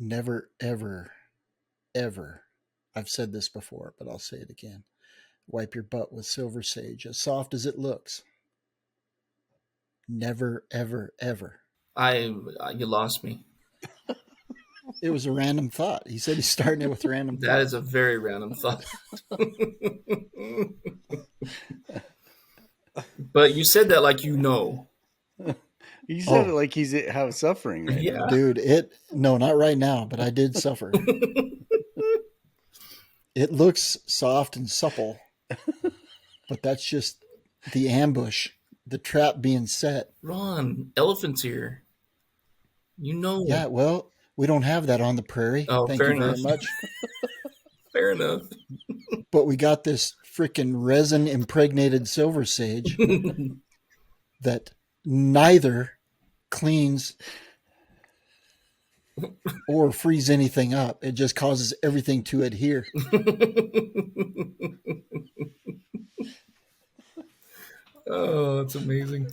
never, ever, ever, I've said this before, but I'll say it again. Wipe your butt with silver sage, as soft as it looks. Never, ever, ever. You lost me. It was a random thought. He said he's starting it with random That thought. is a very random thought. But you said that like you know. You said it like he's have suffering right now. Dude, no, not right now, but I did suffer. It looks soft and supple, but that's just the ambush, the trap being set. Ron, elephants here. You know. Yeah, well, we don't have that on the prairie. Oh, Thank fair you very enough. much. Fair enough. But we got this freaking resin impregnated silver sage that neither cleans or frees anything up. It just causes everything to adhere. Oh, that's amazing.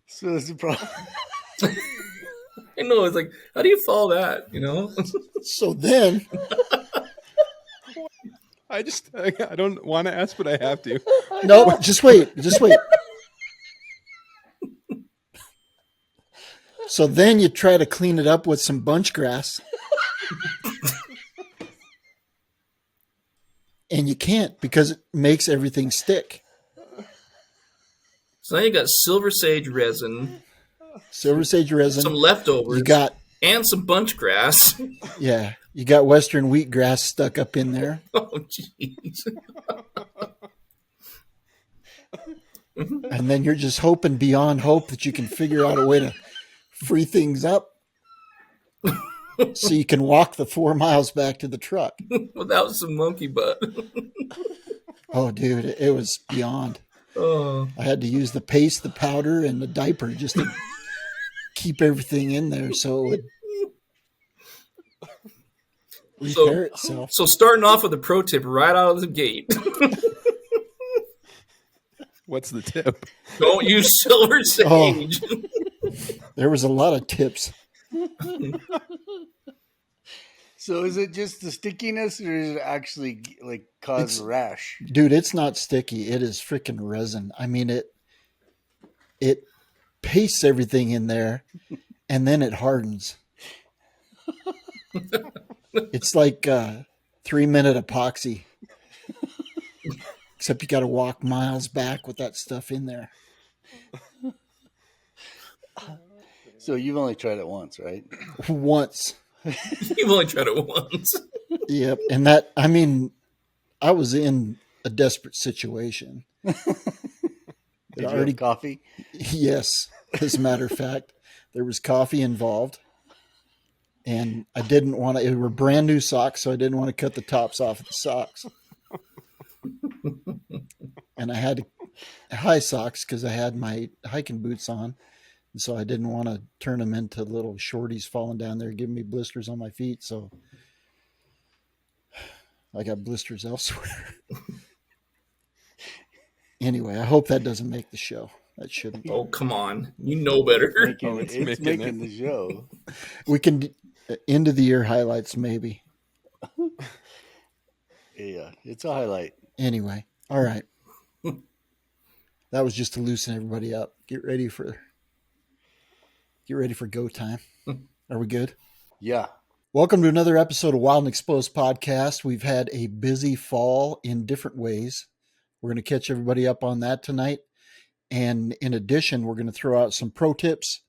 So that's the problem. I know. It's like, how do you follow that? You know? So then, I don't want to ask, but I have to. no, just wait. So then you try to clean it up with some bunch grass. And you can't because it makes everything stick. So now you got silver sage resin, Silver sage resin. some leftovers, and some bunch grass. Yeah, you got western wheatgrass stuck up in there. Oh, jeez. And then you're just hoping beyond hope that you can figure out a way to free things up so you can walk the 4 miles back to the truck. Without some monkey butt. Oh, dude, it was beyond. Oh. I had to use the paste, the powder, and the diaper just to keep everything in there so it would repair itself. So starting off with a pro tip right out of the gate. What's the tip? Don't use silver sage. Oh, there was a lot of tips. So is it just the stickiness, or is it actually like cause a rash? Dude, it's not sticky. It is freaking resin. I mean, it pastes everything in there, and then it hardens. It's like 3-minute epoxy. Except you got to walk miles back with that stuff in there. So you've only tried it once, right? Once. You've only tried it once. Yep. And that, I mean, I was in a desperate situation. Did you have coffee? Yes. As a matter of fact, there was coffee involved. And I didn't want to, it were brand new socks, so I didn't want to cut the tops off of the socks. And I had high socks because I had my hiking boots on. And so I didn't want to turn them into little shorties falling down there, giving me blisters on my feet. So I got blisters elsewhere. Anyway, I hope that doesn't make the show. That shouldn't. Oh, come on. You know better. It's making the show. We can, end of the year highlights maybe. Yeah, it's a highlight. Anyway, all right. That was just to loosen everybody up. Get ready for go time. Are we good? Yeah. Welcome to another episode of Wild and Exposed Podcast. We've had a busy fall in different ways. We're going to catch everybody up on that tonight. And in addition, we're going to throw out some pro tips,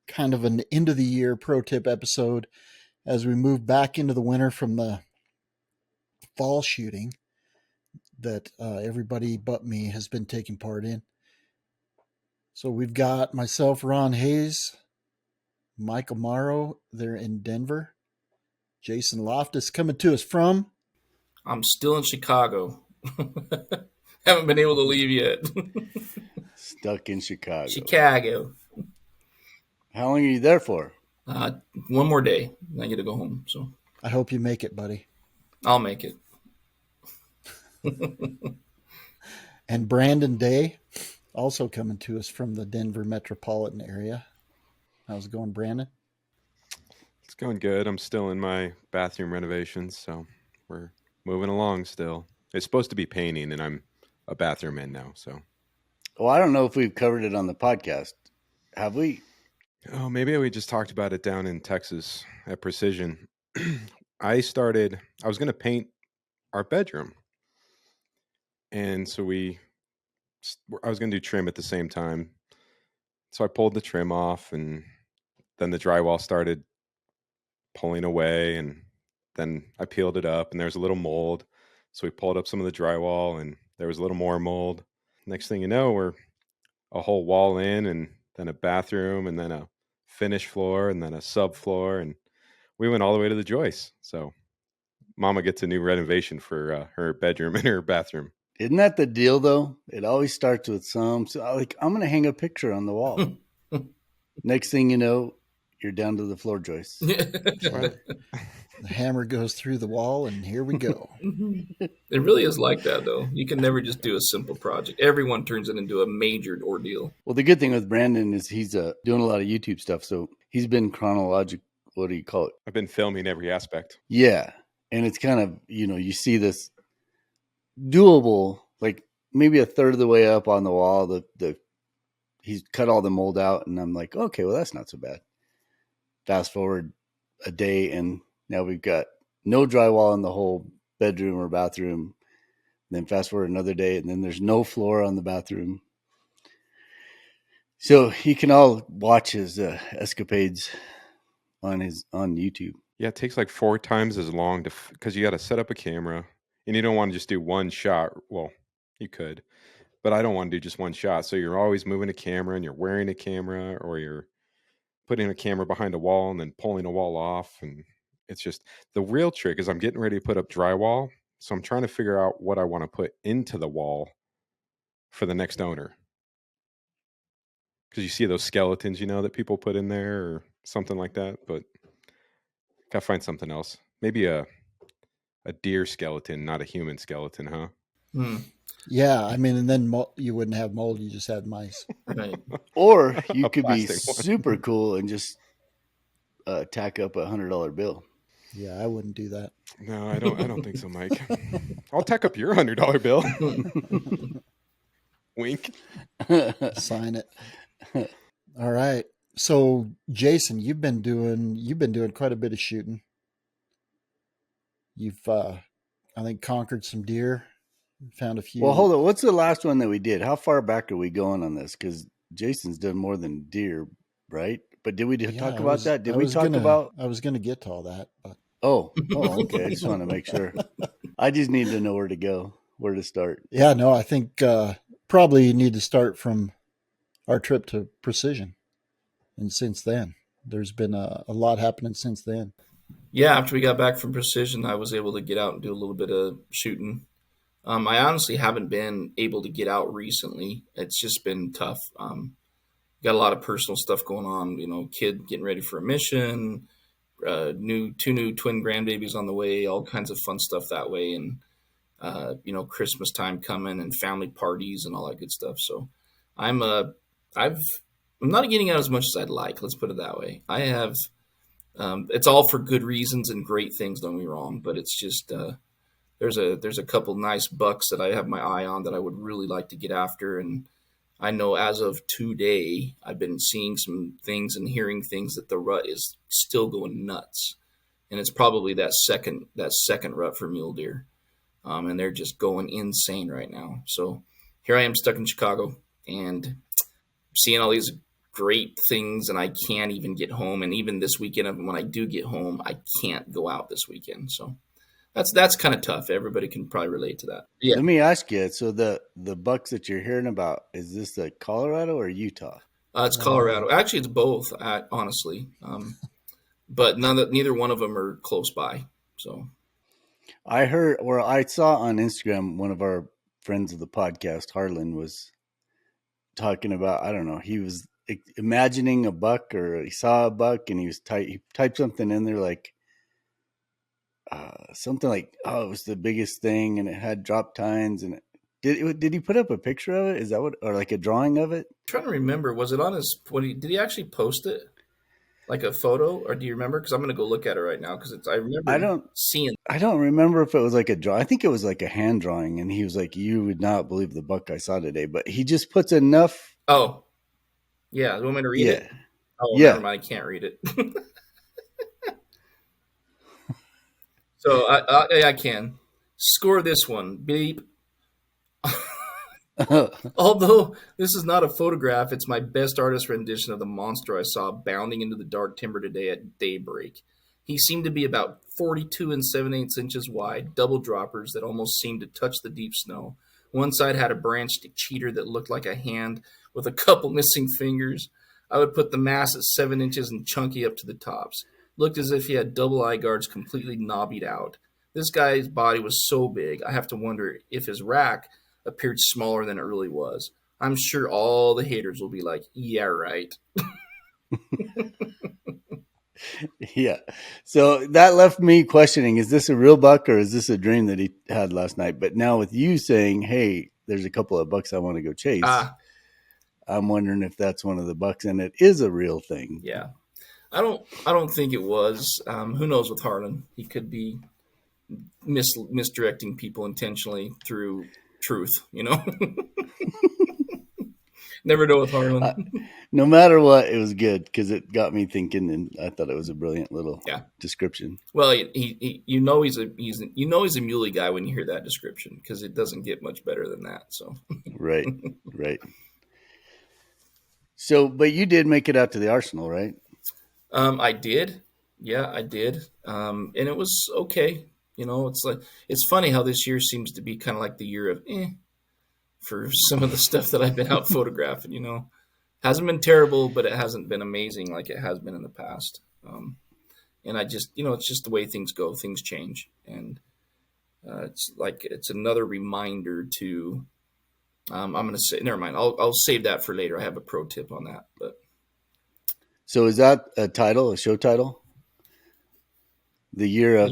kind of an end of the year pro tip episode as we move back into the winter from the fall shooting that everybody but me has been taking part in. So we've got myself, Ron Hayes, Michael Mauro, they're in Denver. Jason Loftus coming to us from? I'm still in Chicago. Haven't been able to leave yet. Stuck in Chicago. Chicago. How long are you there for? 1 more day. I get to go home. So I hope you make it, buddy. I'll make it. And Brandon Day, also coming to us from the Denver metropolitan area. How's it going, Brandon? It's going good. I'm still in my bathroom renovations, so we're moving along still. It's supposed to be painting, and I'm a bathroom in now. So, Well, I don't know if we've covered it on the podcast. Have we? oh, maybe we just talked about it down in Texas at Precision. I was going to paint our bedroom, and so I was going to do trim at the same time. So I pulled the trim off, and then the drywall started pulling away, and then I peeled it up and there was a little mold. So we pulled up some of the drywall and there was a little more mold. Next thing you know, we're a whole wall in, and then a bathroom, and then a finished floor, and then a subfloor, and we went all the way to the joists. So Mama gets a new renovation for her bedroom and her bathroom. Isn't that the deal, though? It always starts with I'm going to hang a picture on the wall. Next thing you know, you're down to the floor joists. The hammer goes through the wall, and here we go. It really is like that, though. You can never just do a simple project. Everyone turns it into a major ordeal. Well, the good thing with Brandon is he's doing a lot of YouTube stuff, so he's been chronological. What do you call it? I've been filming every aspect. Yeah, and it's kind of, you see this doable, like maybe a third of the way up on the wall. He's cut all the mold out, and I'm like, okay, well, that's not so bad. Fast forward a day, and now we've got no drywall in the whole bedroom or bathroom. Then fast forward another day, and then there's no floor on the bathroom. So you can all watch his escapades on YouTube. Yeah, it takes like 4 times as long because you got to set up a camera, and you don't want to just do one shot. Well, you could, but I don't want to do just one shot. So you're always moving a camera, and you're wearing a camera, or you're putting a camera behind a wall and then pulling a wall off. And it's just, the real trick is I'm getting ready to put up drywall. So I'm trying to figure out what I want to put into the wall for the next owner. Because you see those skeletons, that people put in there or something like that. But gotta find something else. Maybe a deer skeleton, not a human skeleton, huh? Yeah, I mean, and then you wouldn't have mold; you just had mice. Right. Or you could be plastic one. super cool and just tack up $100 bill. Yeah, I wouldn't do that. No, I don't think so, Mike. I'll tack up your $100 bill. Wink. Sign it. All right. So, Jason, you've been doing quite a bit of shooting. You've, I think, conquered some deer. Found a few. Well, hold on. What's the last one that we did? How far back are we going on this? Because Jason's done more than deer, right? But did we talk about that? Did we talk about? I was going to get to all that, but Oh, okay. I just want to make sure. I just need to know where to go, where to start. yeah, no, I think probably you need to start from our trip to Precision, and since then, there's been a lot happening since then. Yeah, after we got back from Precision, I was able to get out and do a little bit of shooting. I honestly haven't been able to get out recently. It's just been tough. Got a lot of personal stuff going on. Kid getting ready for a mission, two new twin grandbabies on the way, all kinds of fun stuff that way, and Christmas time coming and family parties and all that good stuff. So I'm not getting out as much as I'd like. Let's put it that way. I have. It's all for good reasons and great things. Don't be wrong, but it's just. There's a couple nice bucks that I have my eye on that I would really like to get after, and I know as of today I've been seeing some things and hearing things that the rut is still going nuts, and it's probably that second rut for mule deer, and they're just going insane right now. So here I am stuck in Chicago and seeing all these great things, and I can't even get home. And even this weekend, when I do get home, I can't go out this weekend. So. That's kind of tough. Everybody can probably relate to that. Yeah. Let me ask you. So the bucks that you're hearing about, is this Colorado or Utah? It's Colorado. Actually, it's both. Honestly, but neither one of them are close by. So, I saw on Instagram one of our friends of the podcast, Harlan, was talking about. I don't know. He was imagining a buck, or he saw a buck, and he typed something in there like. Something like, it was the biggest thing, and it had drop tines, and Did he put up a picture of it? Is that what, or like a drawing of it? I'm trying to remember, was it on his? Did he actually post it, like a photo, or do you remember? Because I'm going to go look at it right now because I I remember don't. seeing. I don't remember if it was like a draw. I think it was like a hand drawing, and he was like, "You would not believe the buck I saw today." But he just puts enough. Oh, yeah. You want me to read Yeah, it? Oh, never yeah. mind. I can't read it. So I can score this one. Beep. Although this is not a photograph, it's my best artist rendition of the monster I saw bounding into the dark timber today at daybreak. He seemed to be about 42 and 7/8 inches wide, double droppers that almost seemed to touch the deep snow. One side had a branched cheater that looked like a hand with a couple missing fingers. I would put the mass at 7 inches and chunky up to the tops. Looked as if he had double eye guards completely knobbied out. This guy's body was so big, I have to wonder if his rack appeared smaller than it really was. I'm sure all the haters will be like, yeah, right. Yeah. So that left me questioning, is this a real buck or is this a dream that he had last night? But now with you saying, hey, there's a couple of bucks I want to go chase, I'm wondering if that's one of the bucks and it is a real thing. Yeah. I don't think it was. Who knows with Harlan? He could be misdirecting people intentionally through truth, Never know with Harlan. No matter what, it was good because it got me thinking, and I thought it was a brilliant little description. Well, he's a muley guy when you hear that description because it doesn't get much better than that. So right. So, but you did make it out to the Arsenal, right? I did. Yeah, I did. And it was okay. It's funny how this year seems to be kind of like the year of for some of the stuff that I've been out photographing. Hasn't been terrible, but it hasn't been amazing like it has been in the past. And I just, it's just the way things go. Things change. And it's another reminder to, I'm going to say, never mind. I'll save that for later. I have a pro tip on that. But so is that a title, a show title? The year of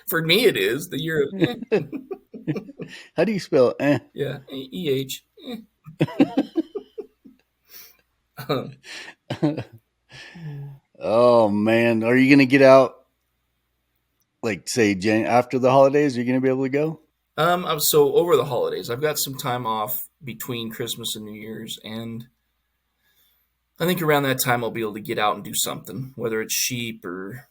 For me, it is the year of How do you spell Yeah, EH. Oh man, are you going to get out? Like say after the holidays, are you going to be able to go? So over the holidays, I've got some time off between Christmas and New Year's, and I think around that time I'll be able to get out and do something, whether it's sheep or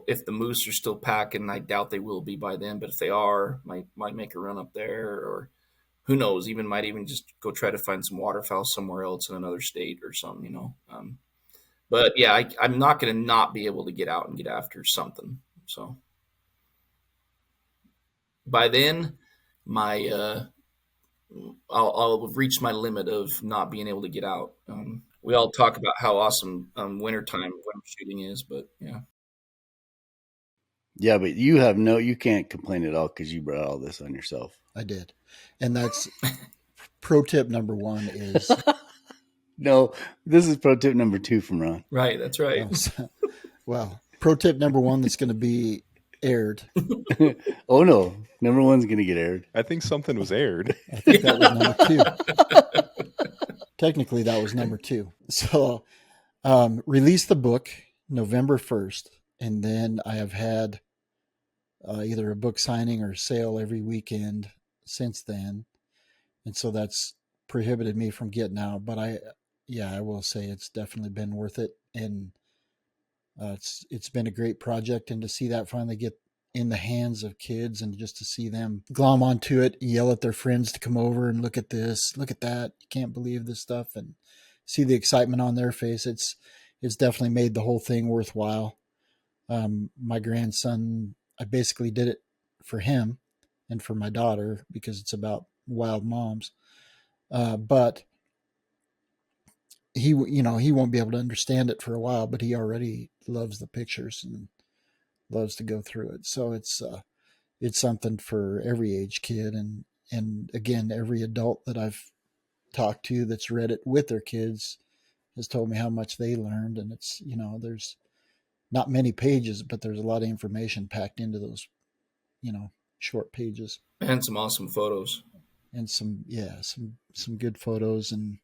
if the moose are still packing. I doubt they will be by then, but if they are, might make a run up there, or who knows, might even just go try to find some waterfowl somewhere else in another state or something. But yeah, I'm not going to not be able to get out and get after something. So by then, I'll have reached my limit of not being able to get out. We all talk about how awesome winter shooting is, but yeah. Yeah, but you can't complain at all because you brought all this on yourself. I did. And that's pro tip number 1 is. No, this is pro tip number 2 from Ron. Right, that's right. Well, pro tip number 1 that's going to be aired. Oh no, number 1's going to get aired. I think something was aired. I think that was number 2. Technically, that was number 2. So, release the book November 1st, and then I have had either a book signing or sale every weekend since then, and so that's prohibited me from getting out. But I will say it's definitely been worth it, and it's been a great project, and to see that finally get in the hands of kids and just to see them glom onto it, yell at their friends to come over and look at this, look at that, you can't believe this stuff, and see the excitement on their face. It's definitely made the whole thing worthwhile. My grandson, I basically did it for him and for my daughter because it's about wild moms. But he won't be able to understand it for a while, but he already loves the pictures and loves to go through it. So it's something for every age kid. And again, every adult that I've talked to that's read it with their kids has told me how much they learned. And it's, there's not many pages, but there's a lot of information packed into those, short pages And some awesome photos. and some good photos. And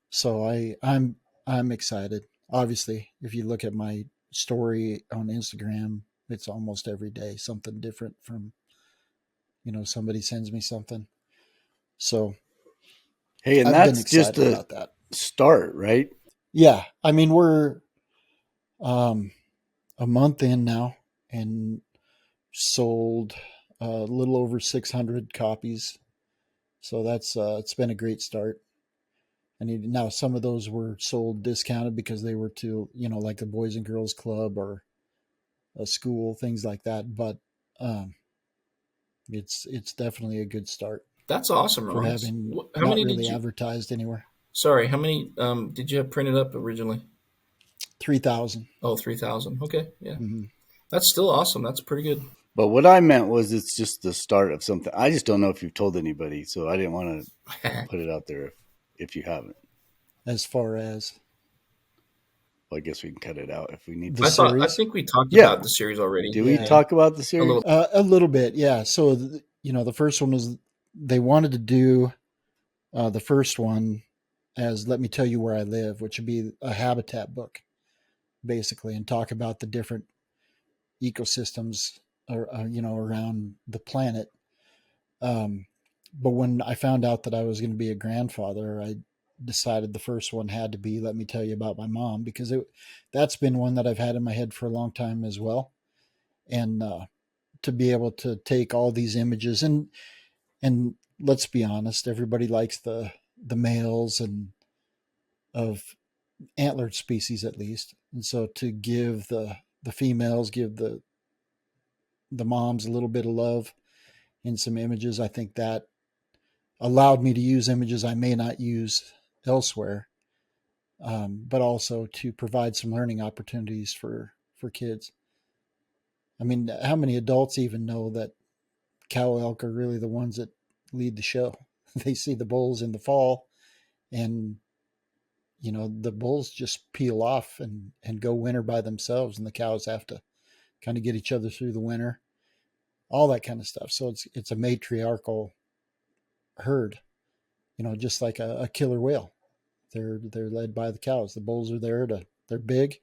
so I'm excited. Obviously, if you look at my story on Instagram, it's almost every day something different from, somebody sends me something. So Hey, and I've been that's just excited a about that. start, right? Yeah. I mean, we're um, a month in now and sold a little over 600 copies. So that's it's been a great start. And now some of those were sold discounted because they were to, like the Boys and Girls Club or a school, things like that. But um, it's definitely a good start That's awesome, for Ross. having How not many did really you? advertised anywhere. Sorry, how many did you have printed up originally? 3,000. Oh, 3,000. Okay, yeah, Mm-hmm. that's still awesome. That's pretty good. But what I meant was it's just the start of something. I just don't know if you've told anybody, so I didn't want to put it out there if you haven't. As far as Well, I guess we can cut it out if we need the to. I series, think we talked Yeah. about the series already. Did we yeah, talk about the A series? little. a little bit, yeah. So the first one was they wanted to do the first one as "Let Me Tell You Where I Live," which would be a habitat book, basically, and talk about the different ecosystems, around the planet. Um, but when I found out that I was going to be a grandfather, I decided the first one had to be "Let Me Tell You About My Mom," because that's been one that I've had in my head for a long time as well, and to be able to take all these images and let's be honest, everybody likes the males and of antlered species at least, and so to give the females, give the moms a little bit of love in some images, I think that allowed me to use images I may not use elsewhere, but also to provide some learning opportunities for kids. I mean, how many adults even know that cow elk are really the ones that lead the show? They see the bulls in the fall, and the bulls just peel off and go winter by themselves, and the cows have to kind of get each other through the winter, all that kind of stuff. So it's a matriarchal herd, just like a killer whale. They're led by the cows. The bulls are they're big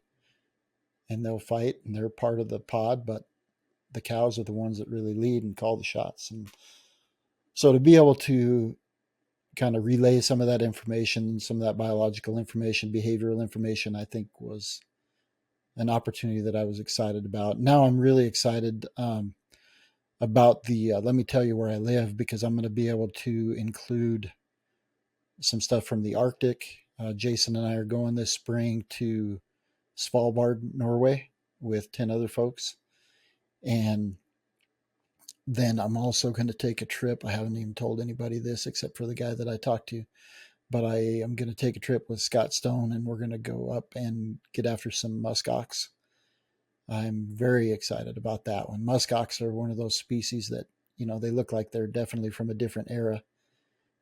and they'll fight and they're part of the pod, but the cows are the ones that really lead and call the shots. And so to be able to kind of relay some of that information, some of that biological information, behavioral information, I think was an opportunity that I was excited about. Now I'm really excited about the Let Me Tell You Where I Live, because I'm going to be able to include some stuff from the Arctic. Jason and I are going this spring to Svalbard, Norway, with 10 other folks. And then I'm also going to take a trip. I haven't even told anybody this except for the guy that I talked to, but I am going to take a trip with Scott Stone, and we're going to go up and get after some muskox. I'm very excited about that one. Muskox are one of those species that, they look like they're definitely from a different era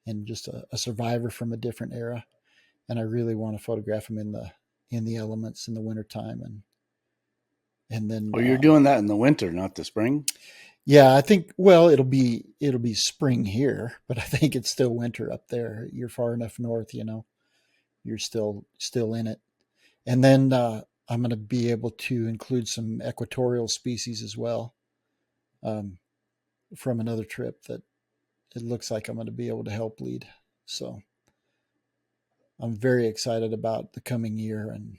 and just a survivor from a different era. And I really want to photograph them in the elements in the wintertime. And then, Oh, you're doing that in the winter, not the spring? yeah, I think, well, it'll be spring here, but I think it's still winter up there. You're far enough north, you're still in it. And then, I'm going to be able to include some equatorial species as well, um, from another trip that it looks like I'm going to be able to help lead. So I'm very excited about the coming year, and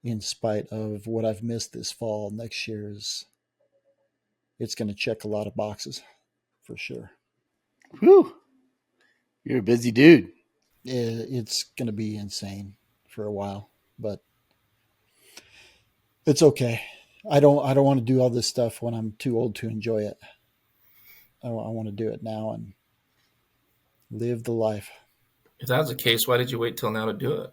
in spite of what I've missed this fall, next year it's going to check a lot of boxes for sure. Whew. You're a busy dude. It's going to be insane for a while, but it's okay. I don't want to do all this stuff when I'm too old to enjoy it. I want to do it now and live the life. If that's the case, why did you wait till now to do it?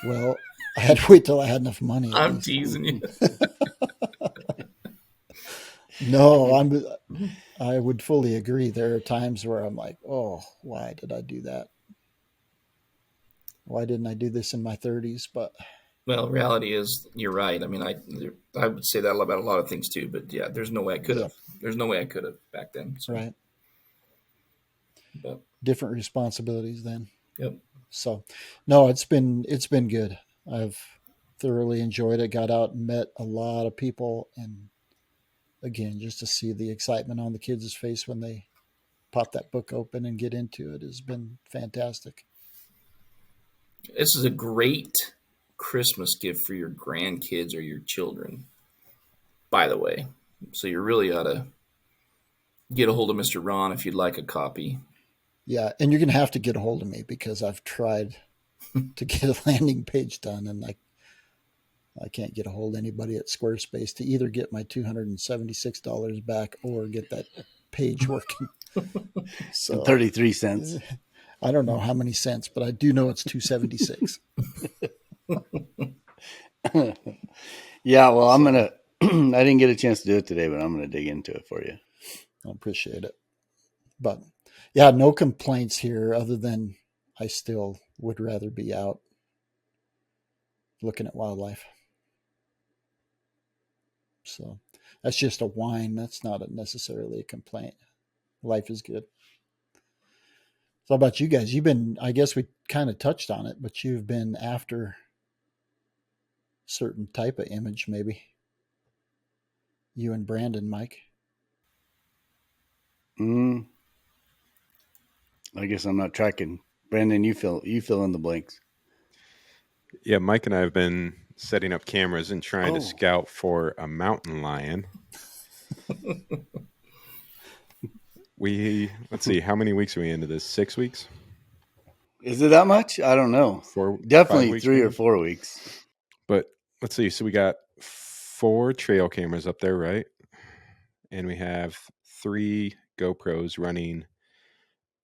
Well, I had to wait till I had enough money at I'm least. teasing you. No, I would fully agree. There are times where I'm like, oh, why did I do that? Why didn't I do this in my 30s? But Well, reality is you're right. I mean, I would say that about a lot of things too. But yeah, there's no way I could Yeah, have. There's no way I could have back then. So, right. but Different responsibilities then. yep. So, no, it's been good. I've thoroughly enjoyed it. Got out and met a lot of people, and again, just to see the excitement on the kids' face when they pop that book open and get into it has been fantastic. This is a great Christmas gift for your grandkids or your children. By the way, so you really ought to get a hold of Mr. Ron if you'd like a copy. Yeah, and you're gonna have to get a hold of me because I've tried to get a landing page done, and I can't get a hold of anybody at Squarespace to either get my $276 back or get that page working. And So 33 cents. I don't know how many cents, but I do know it's 276. Yeah, well, I'm going to, I didn't get a chance to do it today, but I'm going to dig into it for you. I appreciate it. But yeah, no complaints here other than I still would rather be out looking at wildlife. So that's just a whine. That's not necessarily a complaint. Life is good. So how about you guys? You've been, I guess we kind of touched on it, but you've been after certain type of image, maybe. You and Brandon, Mike. I guess I'm not tracking. Brandon, you fill in the blanks. Yeah, Mike and I have been setting up cameras and trying to scout for a mountain lion. Let's see, how many weeks are we into this? 6 weeks? Is it that much? I don't know. Definitely 3 or 4 weeks. But let's see. So we got 4 trail cameras up there, right? And we have 3 GoPros running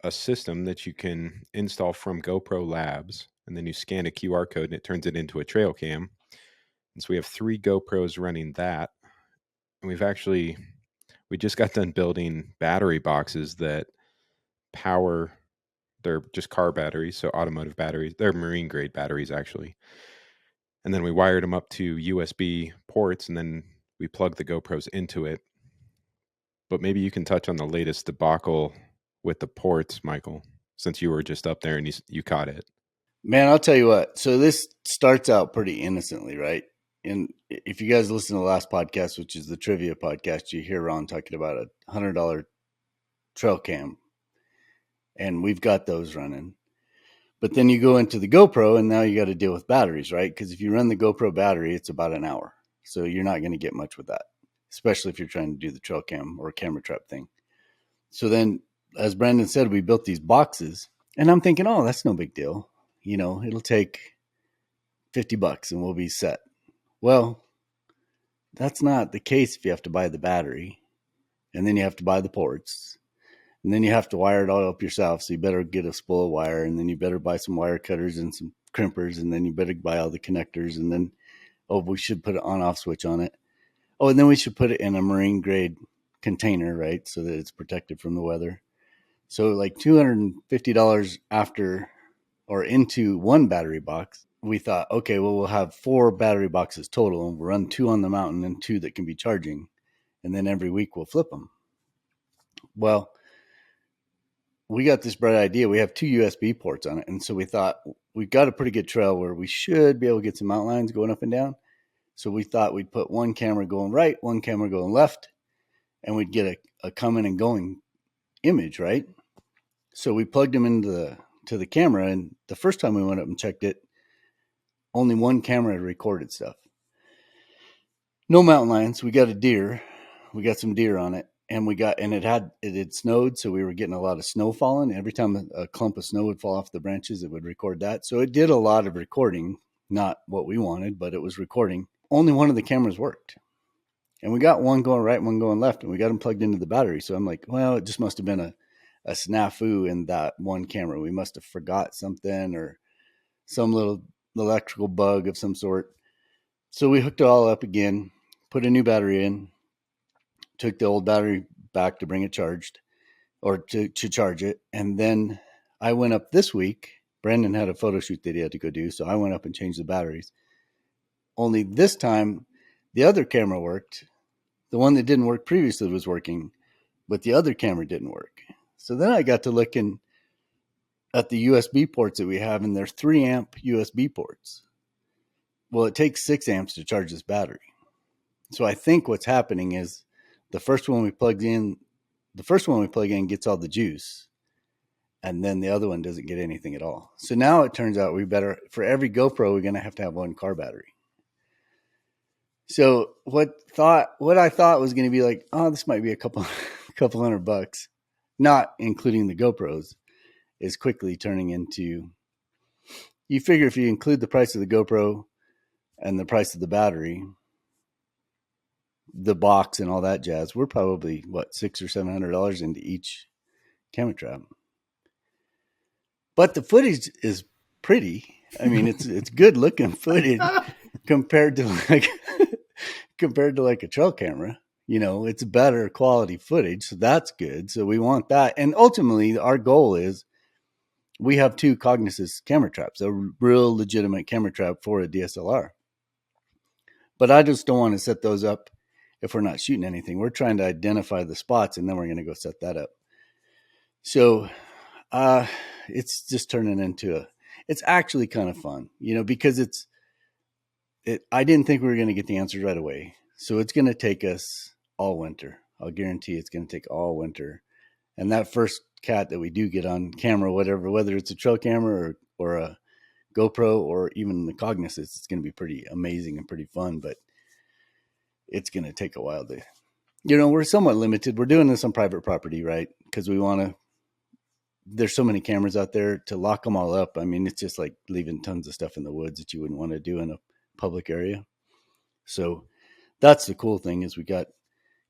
a system that you can install from GoPro Labs. And then you scan a QR code and it turns it into a trail cam. And so we have 3 GoPros running that. And we just got done building battery boxes that power, they're just car batteries, so automotive batteries. They're marine grade batteries, actually. And then we wired them up to USB ports, and then we plugged the GoPros into it. But maybe you can touch on the latest debacle with the ports, Michael, since you were just up there and you caught it. Man, I'll tell you what. So this starts out pretty innocently, right? And if you guys listen to the last podcast, which is the trivia podcast, you hear Ron talking about a $100 trail cam. And we've got those running. But then you go into the GoPro and now you got to deal with batteries, right? Because if you run the GoPro battery, it's about an hour. So you're not going to get much with that, especially if you're trying to do the trail cam or camera trap thing. So then, as Brandon said, we built these boxes. And I'm thinking, oh, that's no big deal. You know, it'll take $50 and we'll be set. Well, that's not the case if you have to buy the battery. And then you have to buy the ports. And then you have to wire it all up yourself. So you better get a spool of wire. And then you better buy some wire cutters and some crimpers. And then you better buy all the connectors. And then, we should put an on-off switch on it. Oh, and then we should put it in a marine grade container, right? So that it's protected from the weather. So like $250 after or into one battery box. We thought, okay, well, we'll have 4 battery boxes total and we'll run 2 on the mountain and 2 that can be charging. And then every week we'll flip them. Well, we got this bright idea. We have 2 USB ports on it. And so we thought we've got a pretty good trail where we should be able to get some mountain lions going up and down. So we thought we'd put one camera going right, one camera going left, and we'd get a coming and going image, right? So we plugged them into the camera. And the first time we went up and checked it, only one camera had recorded stuff. No mountain lions. We got a deer. We got some deer on it. And it had snowed, so we were getting a lot of snow falling. Every time a clump of snow would fall off the branches, it would record that. So it did a lot of recording, not what we wanted, but it was recording. Only one of the cameras worked. And we got one going right, one going left, and we got them plugged into the battery. So I'm like, well, it just must have been a snafu in that one camera. We must have forgot something or some little electrical bug of some sort. So we hooked it all up again, put a new battery in, took the old battery back to bring it charged or to charge it. And then I went up this week. Brandon had a photo shoot that he had to go do. So I went up and changed the batteries. Only this time, the other camera worked. The one that didn't work previously was working, but the other camera didn't work. So then I got to looking at the USB ports that we have, and they're 3 amp USB ports. Well, it takes 6 amps to charge this battery. So I think what's happening is the first one we plug in gets all the juice, and then the other one doesn't get anything at all. So now it turns out for every GoPro, we're going to have one car battery. So what I thought was going to be like, oh, this might be a couple $100, not including the GoPros, is quickly turning into, you figure if you include the price of the GoPro and the price of the battery, the box and all that jazz, we're probably $600 or $700 into each camera trap. But the footage is pretty. I mean, it's good looking footage compared to like a trail camera. You know, it's better quality footage, so that's good. So we want that. And ultimately, our goal is we have 2 Cognisys camera traps, a real legitimate camera trap for a DSLR. But I just don't want to set those up if we're not shooting anything. We're trying to identify the spots, and then we're going to go set that up. So it's just turning into it's actually kind of fun, you know, because I didn't think we were going to get the answers right away. So it's going to take us all winter. I'll guarantee it's going to take all winter. And that first cat that we do get on camera, whether it's a trail camera or a GoPro or even the Cognisys, it's going to be pretty amazing and pretty fun, but it's going to take a while to, you know, we're somewhat limited. We're doing this on private property, right? Because there's so many cameras out there to lock them all up. I mean, it's just like leaving tons of stuff in the woods that you wouldn't want to do in a public area. So that's the cool thing, is we got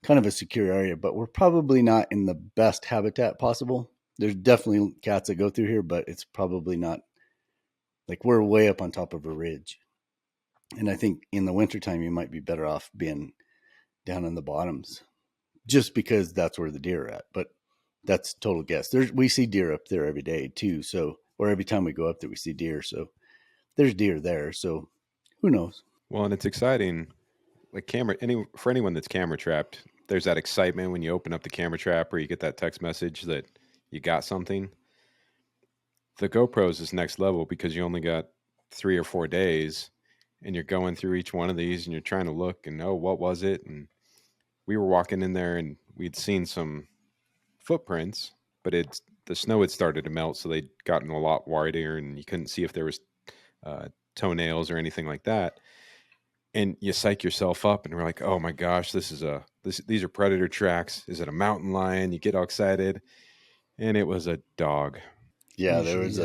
kind of a secure area, but we're probably not in the best habitat possible. There's definitely cats that go through here, but it's probably not, like, we're way up on top of a ridge. And I think in the wintertime, you might be better off being down in the bottoms, just because that's where the deer are at. But that's total guess. We see deer up there every day too. So, or every time we go up there, we see deer. So there's deer there. So who knows? Well, and it's exciting, like for anyone that's camera trapped, there's that excitement when you open up the camera trap or you get that text message that you got something. The GoPros is next level because you only got 3 or 4 days, and you're going through each one of these and you're trying to look and know what was it. And we were walking in there and we'd seen some footprints, but the snow had started to melt, so they'd gotten a lot wider and you couldn't see if there was toenails or anything like that. And you psych yourself up and we're like, oh my gosh, these are predator tracks. Is it a mountain lion? You get all excited. And it was a dog. Yeah, there was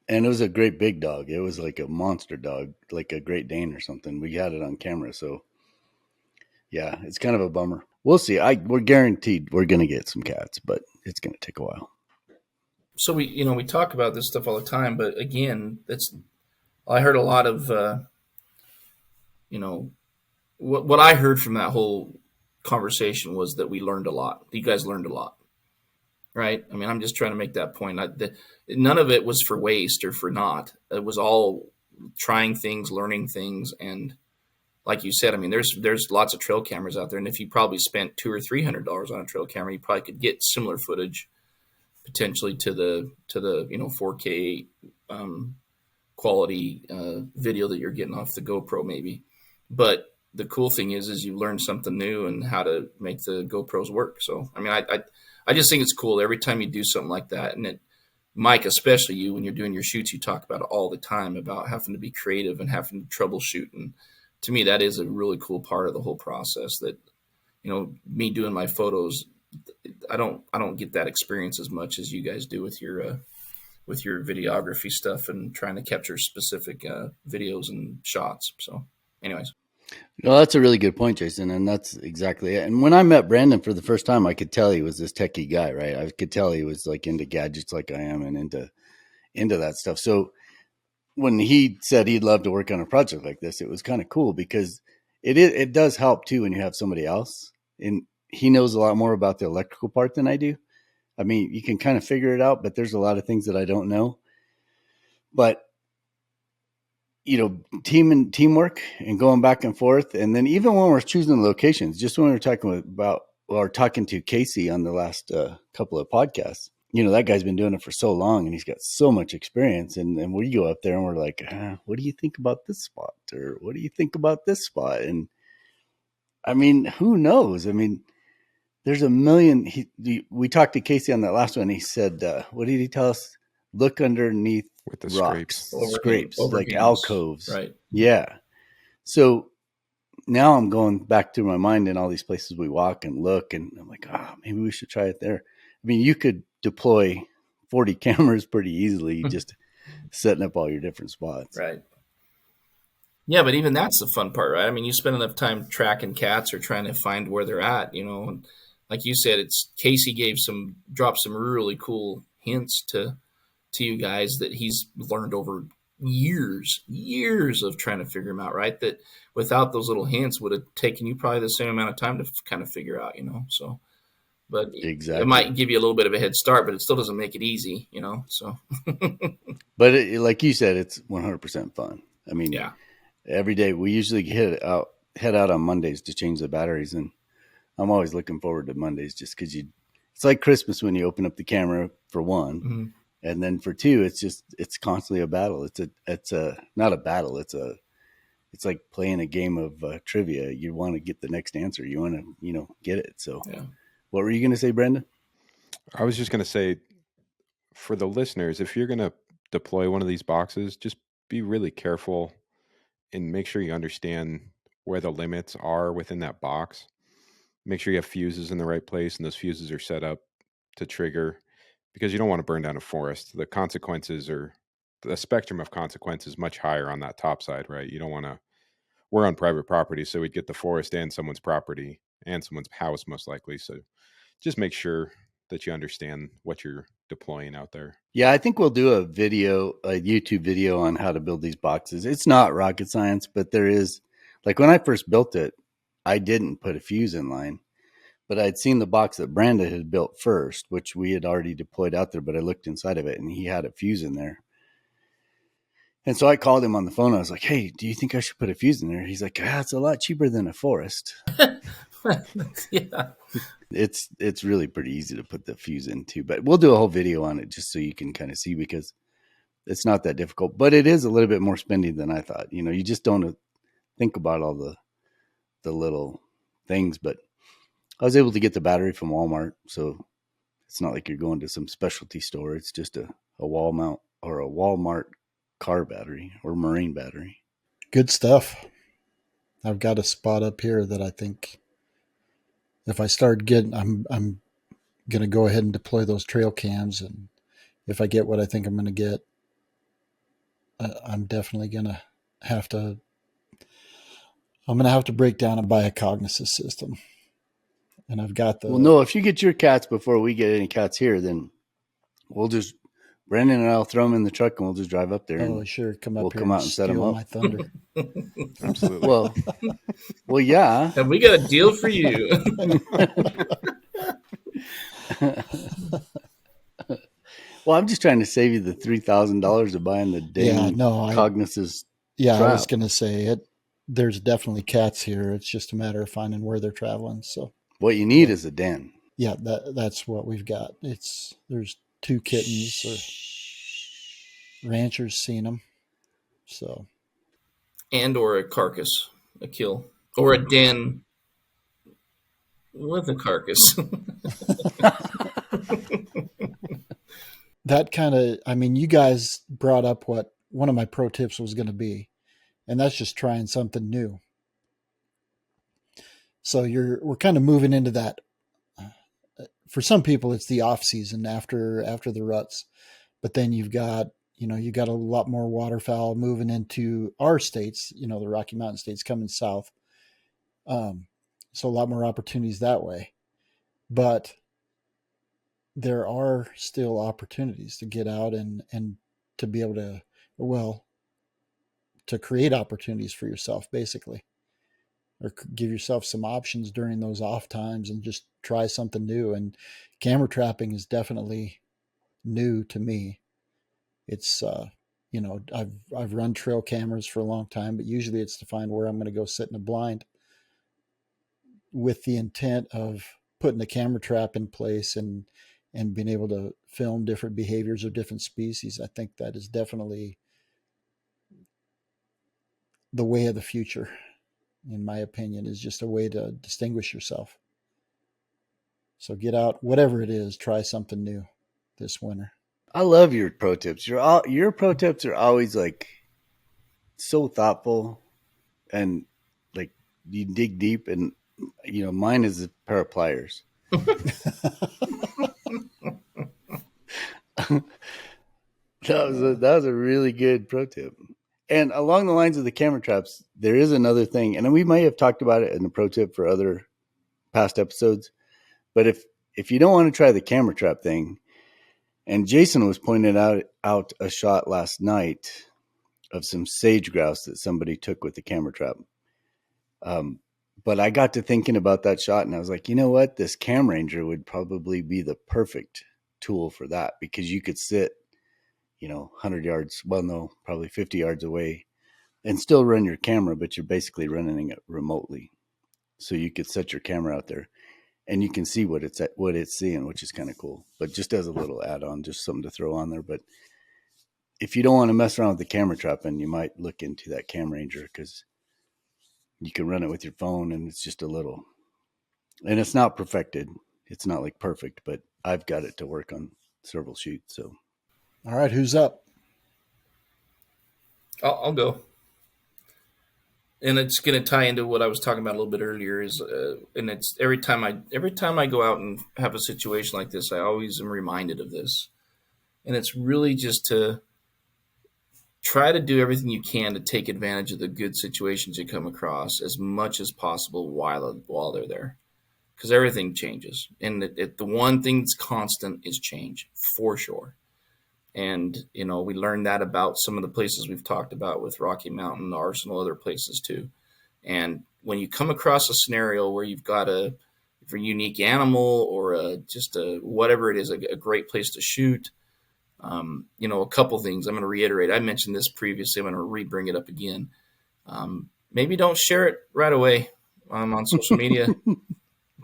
and it was a great big dog. It was like a monster dog, like a Great Dane or something. We had it on camera. So yeah, it's kind of a bummer. We'll see. We're guaranteed we're going to get some cats, but it's going to take a while. So we talk about this stuff all the time, but again, I heard a lot of, what I heard from that whole conversation was that we learned a lot. You guys learned a lot, right? I mean, I'm just trying to make that point. None of it was for waste or for naught. It was all trying things, learning things, and like you said, I mean, there's lots of trail cameras out there, and if you probably spent $200 or $300 on a trail camera, you probably could get similar footage, potentially to the 4K quality video that you're getting off the GoPro, maybe. But the cool thing is you learn something new and how to make the GoPros work. So, I mean, I just think it's cool every time you do something like that, and Mike, especially you, when you're doing your shoots, you talk about it all the time about having to be creative and having to troubleshoot. And to me, that is a really cool part of the whole process that, me doing my photos, I don't get that experience as much as you guys do with your videography stuff and trying to capture specific videos and shots. So anyways. No, that's a really good point, Jason. And that's exactly it. And when I met Brandon for the first time, I could tell he was this techie guy, right? I could tell he was like into gadgets like I am and into that stuff. So when he said he'd love to work on a project like this, it was kind of cool because it does help too when you have somebody else. And he knows a lot more about the electrical part than I do. I mean, you can kind of figure it out, but there's a lot of things that I don't know. But teamwork and going back and forth. And then even when we're choosing locations, just when we were talking to Casey on the last couple of podcasts, that guy's been doing it for so long and he's got so much experience. And we go up there and we're like, what do you think about this spot? Or what do you think about this spot? And I mean, who knows? I mean, there's a million. We talked to Casey on that last one. He said, what did he tell us? Look underneath with the rocks, Overhangs. like alcoves. Right. Yeah. So now I'm going back through my mind in all these places we walk and look, and I'm like, maybe we should try it there. I mean, you could deploy 40 cameras pretty easily, just setting up all your different spots. Right. Yeah, but even that's the fun part, right? I mean, you spend enough time tracking cats or trying to find where they're at, and like you said, Casey dropped some really cool hints to you guys that he's learned over years of trying to figure them out, right? That without those little hints would have taken you probably the same amount of time to kind of figure out, so. But exactly. It might give you a little bit of a head start, but it still doesn't make it easy, so. But like you said, it's 100% fun. I mean, yeah. Every day we usually head out on Mondays to change the batteries, and I'm always looking forward to Mondays just because it's like Christmas when you open up the camera for one, Mm-hmm. and then for two, it's constantly a battle. It's not a battle. It's like playing a game of trivia. You want to get the next answer. You want to get it. So, yeah. What were you going to say, Brenda? I was just going to say, for the listeners, if you're going to deploy one of these boxes, just be really careful and make sure you understand where the limits are within that box. Make sure you have fuses in the right place and those fuses are set up to trigger, because you don't want to burn down a forest. The consequences the spectrum of consequences much higher on that top side, right? You don't want to, we're on private property, so we'd get the forest and someone's property and someone's house most likely. So just make sure that you understand what you're deploying out there. Yeah, I think we'll do a YouTube video on how to build these boxes. It's not rocket science, but there is, like when I first built it, I didn't put a fuse in line, but I'd seen the box that Brandon had built first, which we had already deployed out there, but I looked inside of it and he had a fuse in there. And so I called him on the phone. I was like, hey, do you think I should put a fuse in there? He's like, it's a lot cheaper than a forest. Yeah. It's really pretty easy to put the fuse in too, but we'll do a whole video on it just so you can kind of see, because it's not that difficult, but it is a little bit more spending than I thought. You just don't think about all the little things, but I was able to get the battery from Walmart. So it's not like you're going to some specialty store. It's just a wall mount or a Walmart car battery or marine battery. Good stuff. I've got a spot up here that I think if I start getting, I'm going to go ahead and deploy those trail cams. And if I get what I think I'm going to get, I'm definitely going to have to, break down and buy a Cognisys system. And I've got Well, no, if you get your cats before we get any cats here, then Brandon and I'll throw them in the truck and we'll just drive up there. Oh, sure. We'll come out and set them up. My thunder. Absolutely. Well, yeah. And we got a deal for you. Well, I'm just trying to save you the $3,000 of buying the damn Cognisys. Yeah, trial. I was going to say it. There's definitely cats here. It's just a matter of finding where they're traveling. So what you need is a den. Yeah, that's what we've got. There's 2 kittens. Ranchers seen them. So. Or a carcass, a kill, or a den with a carcass. That kind of, you guys brought up what one of my pro tips was going to be, and that's just trying something new. So we're kind of moving into that. For some people, it's the off season after the ruts, but then you've got a lot more waterfowl moving into our states. The Rocky Mountain states coming south, so a lot more opportunities that way. But there are still opportunities to get out and to be able to create opportunities for yourself, basically, or give yourself some options during those off times and just try something new. And camera trapping is definitely new to me. It's you know, I've run trail cameras for a long time, but usually it's to find where I'm going to go sit in a blind with the intent of putting a camera trap in place and being able to film different behaviors of different species. I think that is definitely the way of the future, in my opinion, is just a way to distinguish yourself. So get out, whatever it is, try something new this winter. I love your pro tips. Your pro tips are always like so thoughtful and like you dig deep, and you know mine is a pair of pliers. That was a really good pro tip. And along the lines of the camera traps, there is another thing, and we may have talked about it in the pro tip for other past episodes. But if you don't want to try the camera trap thing, and Jason was pointing out a shot last night of some sage grouse that somebody took with the camera trap. But I got to thinking about that shot, and I was like, you know what? This Cam Ranger would probably be the perfect tool for that, because you could sit, 100 yards, well, no, probably 50 yards away and still run your camera, but you're basically running it remotely. So you could set your camera out there and you can see what it's seeing, which is kind of cool. But just as a little add-on, just something to throw on there. But if you don't want to mess around with the camera trap, then you might look into that Cam Ranger, because you can run it with your phone and it's just a little, and it's not perfected. It's not like perfect, but I've got it to work on several shoots. So, all right, who's up? I'll go. And it's going to tie into what I was talking about a little bit earlier. And it's every time I go out and have a situation like this, I always am reminded of this. And it's really just to try to do everything you can to take advantage of the good situations you come across as much as possible while they're there, because everything changes. And the one thing that's constant is change, for sure. And, we learned that about some of the places we've talked about with Rocky Mountain, the Arsenal, other places too. And when you come across a scenario where you've got a unique animal or just whatever it is, a great place to shoot, a couple things I'm going to reiterate. I mentioned this previously. I'm going to re-bring it up again. Maybe don't share it right away on social media.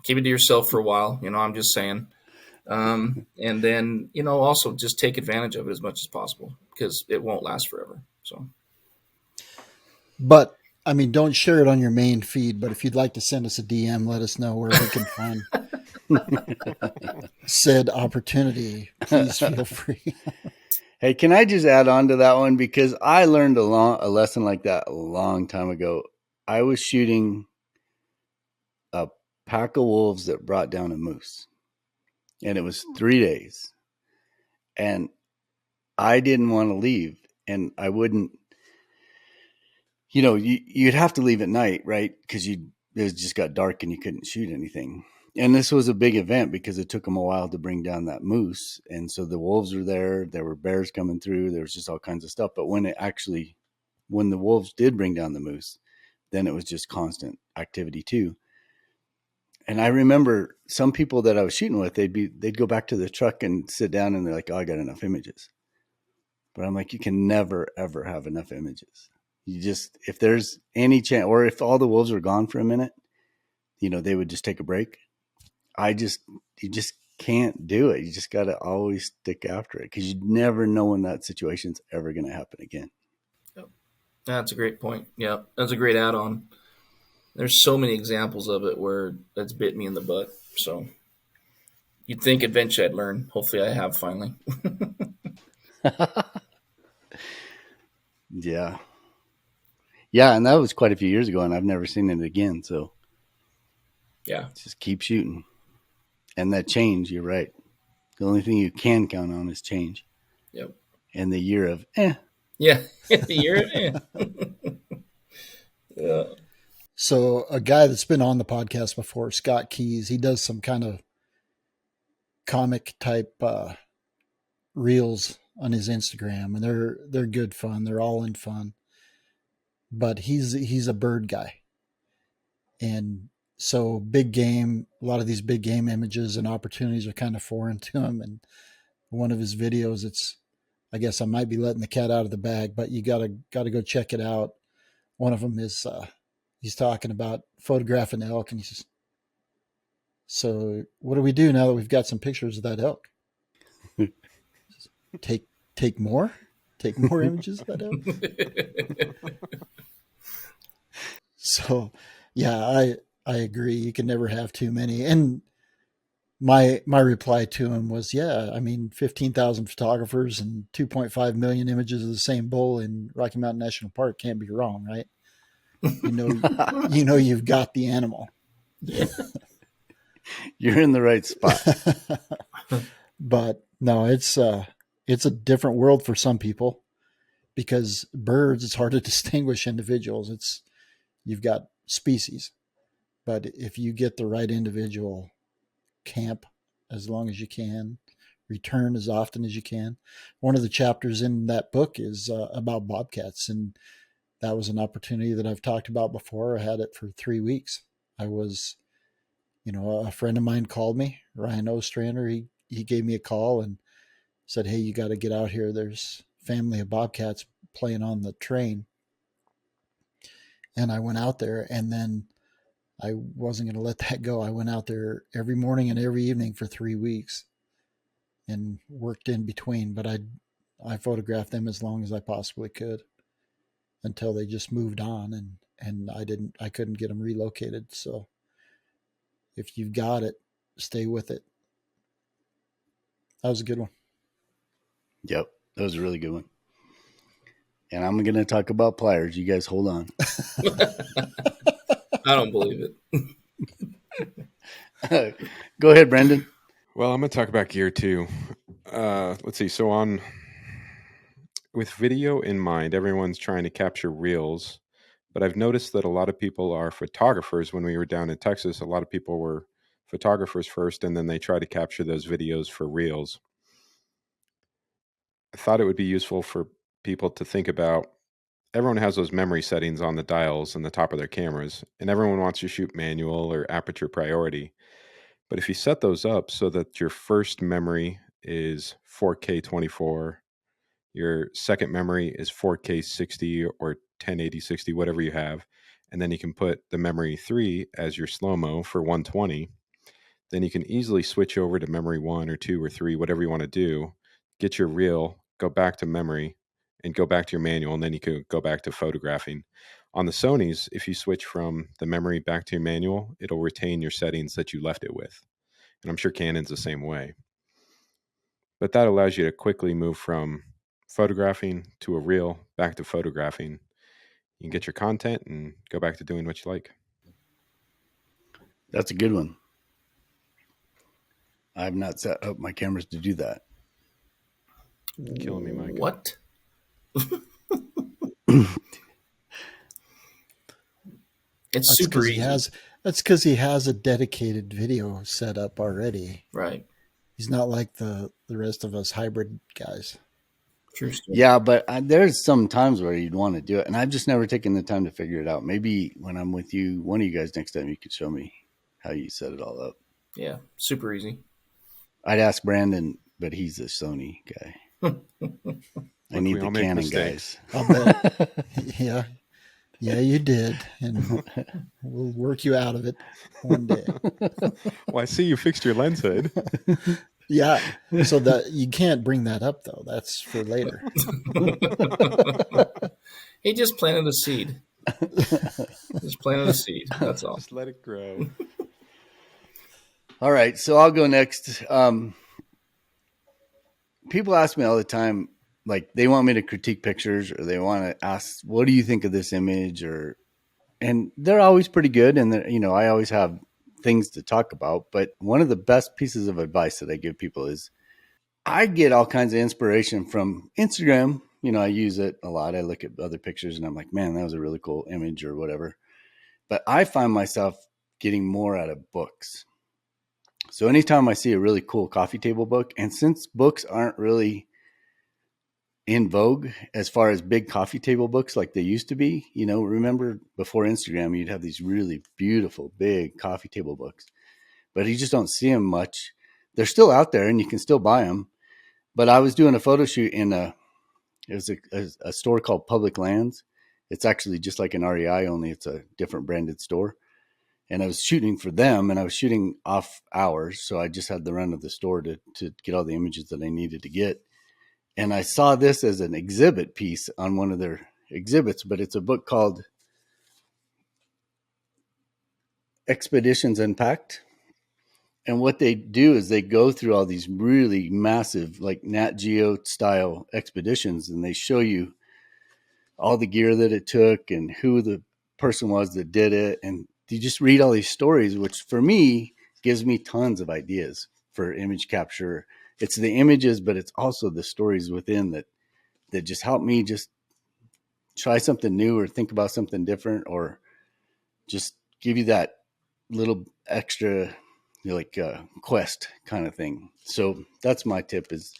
Keep it to yourself for a while. I'm just saying. And then, also just take advantage of it as much as possible, because it won't last forever. So, but I mean, don't share it on your main feed, but if you'd like to send us a DM, let us know where we can find said opportunity. Please feel free. Hey, can I just add on to that one? Because I learned a lesson like that a long time ago. I was shooting a pack of wolves that brought down a moose, and it was 3 days, and I didn't want to leave, and I wouldn't, you'd have to leave at night, right? Because it just got dark and you couldn't shoot anything. And this was a big event because it took them a while to bring down that moose. And so the wolves were there were bears coming through, there was just all kinds of stuff. But when the wolves did bring down the moose, then it was just constant activity too. And I remember some people that I was shooting with, they'd go back to the truck and sit down and they're like, oh, I got enough images. But I'm like, you can never, ever have enough images. If there's any chance, or if all the wolves are gone for a minute, they would just take a break. You just can't do it. You just got to always stick after it, because you never know when that situation's ever going to happen again. Yep. That's a great point. Yeah, that's a great add-on. There's so many examples of it where that's bit me in the butt. So you'd think eventually I'd learn. Hopefully I have finally. Yeah. Yeah, and that was quite a few years ago, and I've never seen it again. So yeah, just keep shooting. And that change, you're right. The only thing you can count on is change. Yep. And the year of Yeah, the year yeah. So a guy that's been on the podcast before, Scott Keys, he does some kind of comic type reels on his Instagram, and they're good fun. They're all in fun. But he's a bird guy. And so big game, a lot of these big game images and opportunities are kind of foreign to him. And one of his videos, it's I guess I might be letting the cat out of the bag, but you gotta go check it out. One of them is he's talking about photographing elk, and he says, "So what do we do now that we've got some pictures of that elk? Take take more, take more images of that elk." So, yeah, I agree. You can never have too many. And my reply to him was, yeah, I mean, 15,000 photographers and 2.5 million images of the same bull in Rocky Mountain National Park can't be wrong, right? You've got the animal. You're in the right spot. But no, it's a different world for some people, because birds, it's hard to distinguish individuals. You've got species, but if you get the right individual, camp as long as you can, return as often as you can. One of the chapters in that book is about bobcats, and that was an opportunity that I've talked about before. I had it for 3 weeks. I was, a friend of mine called me, Ryan Ostrander. He gave me a call and said, "Hey, you got to get out here. There's a family of bobcats playing on the train." And I went out there, and then I wasn't going to let that go. I went out there every morning and every evening for 3 weeks and worked in between, but I photographed them as long as I possibly could until they just moved on, and I couldn't get them relocated. So if you've got it, stay with it. That was a good one. Yep, that was a really good one. And I'm going to talk about pliers. You guys hold on. I don't believe it. Go ahead, Brendan. Well, I'm going to talk about gear too. Let's see. So with video in mind, everyone's trying to capture reels, but I've noticed that a lot of people are photographers. When we were down in Texas, a lot of people were photographers first, and then they try to capture those videos for reels. I thought it would be useful for people to think about, everyone has those memory settings on the dials and the top of their cameras, and everyone wants to shoot manual or aperture priority. But if you set those up so that your first memory is 4K 24, your second memory is 4K 60 or 1080 60, whatever you have, and then you can put the memory 3 as your slow-mo for 120, then you can easily switch over to memory 1 or 2 or 3, whatever you want to do, get your reel, go back to memory, and go back to your manual, and then you can go back to photographing. On the Sonys, if you switch from the memory back to your manual, it'll retain your settings that you left it with. And I'm sure Canon's the same way. But that allows you to quickly move from photographing to a reel, back to photographing. You can get your content and go back to doing what you like. That's a good one. I've not set up my cameras to do that. it. Killing me, Mike. What? It's super easy. That's because he has a dedicated video set up already. Right. He's not like the rest of us hybrid guys. True story. Yeah, but there's some times where you'd want to do it, and I've just never taken the time to figure it out. Maybe when I'm with you, one of you guys next time, you could show me how you set it all up. Yeah, super easy. I'd ask Brandon, but he's a Sony guy. I need the Canon guys. I'll bet. Yeah, you did, and we'll work you out of it one day. Well, I see you fixed your lens head. Yeah, so that you can't bring that up though. That's for later. He just planted a seed. That's all. Just let it grow. All right, so I'll go next. People ask me all the time, like they want me to critique pictures, or they want to ask, "What do you think of this image?" And they're always pretty good, and I always have things to talk about. But one of the best pieces of advice that I give people is, I get all kinds of inspiration from Instagram. I use it a lot. I look at other pictures and I'm like, man, that was a really cool image or whatever. But I find myself getting more out of books. So anytime I see a really cool coffee table book, and since books aren't really in vogue as far as big coffee table books like they used to be, remember before Instagram, you'd have these really beautiful, big coffee table books, but you just don't see them much. They're still out there and you can still buy them. But I was doing a photo shoot in a It was a store called Public Lands. It's actually just like an REI, only it's a different branded store. And I was shooting for them, and I was shooting off hours. So I just had the run of the store to get all the images that I needed to get. And I saw this as an exhibit piece on one of their exhibits, but it's a book called Expeditions Unpacked. And what they do is they go through all these really massive, like Nat Geo style expeditions, and they show you all the gear that it took and who the person was that did it. And you just read all these stories, which for me gives me tons of ideas for image capture. It's the images, but it's also the stories within that just help me just try something new or think about something different, or just give you that little extra quest kind of thing. So that's my tip, is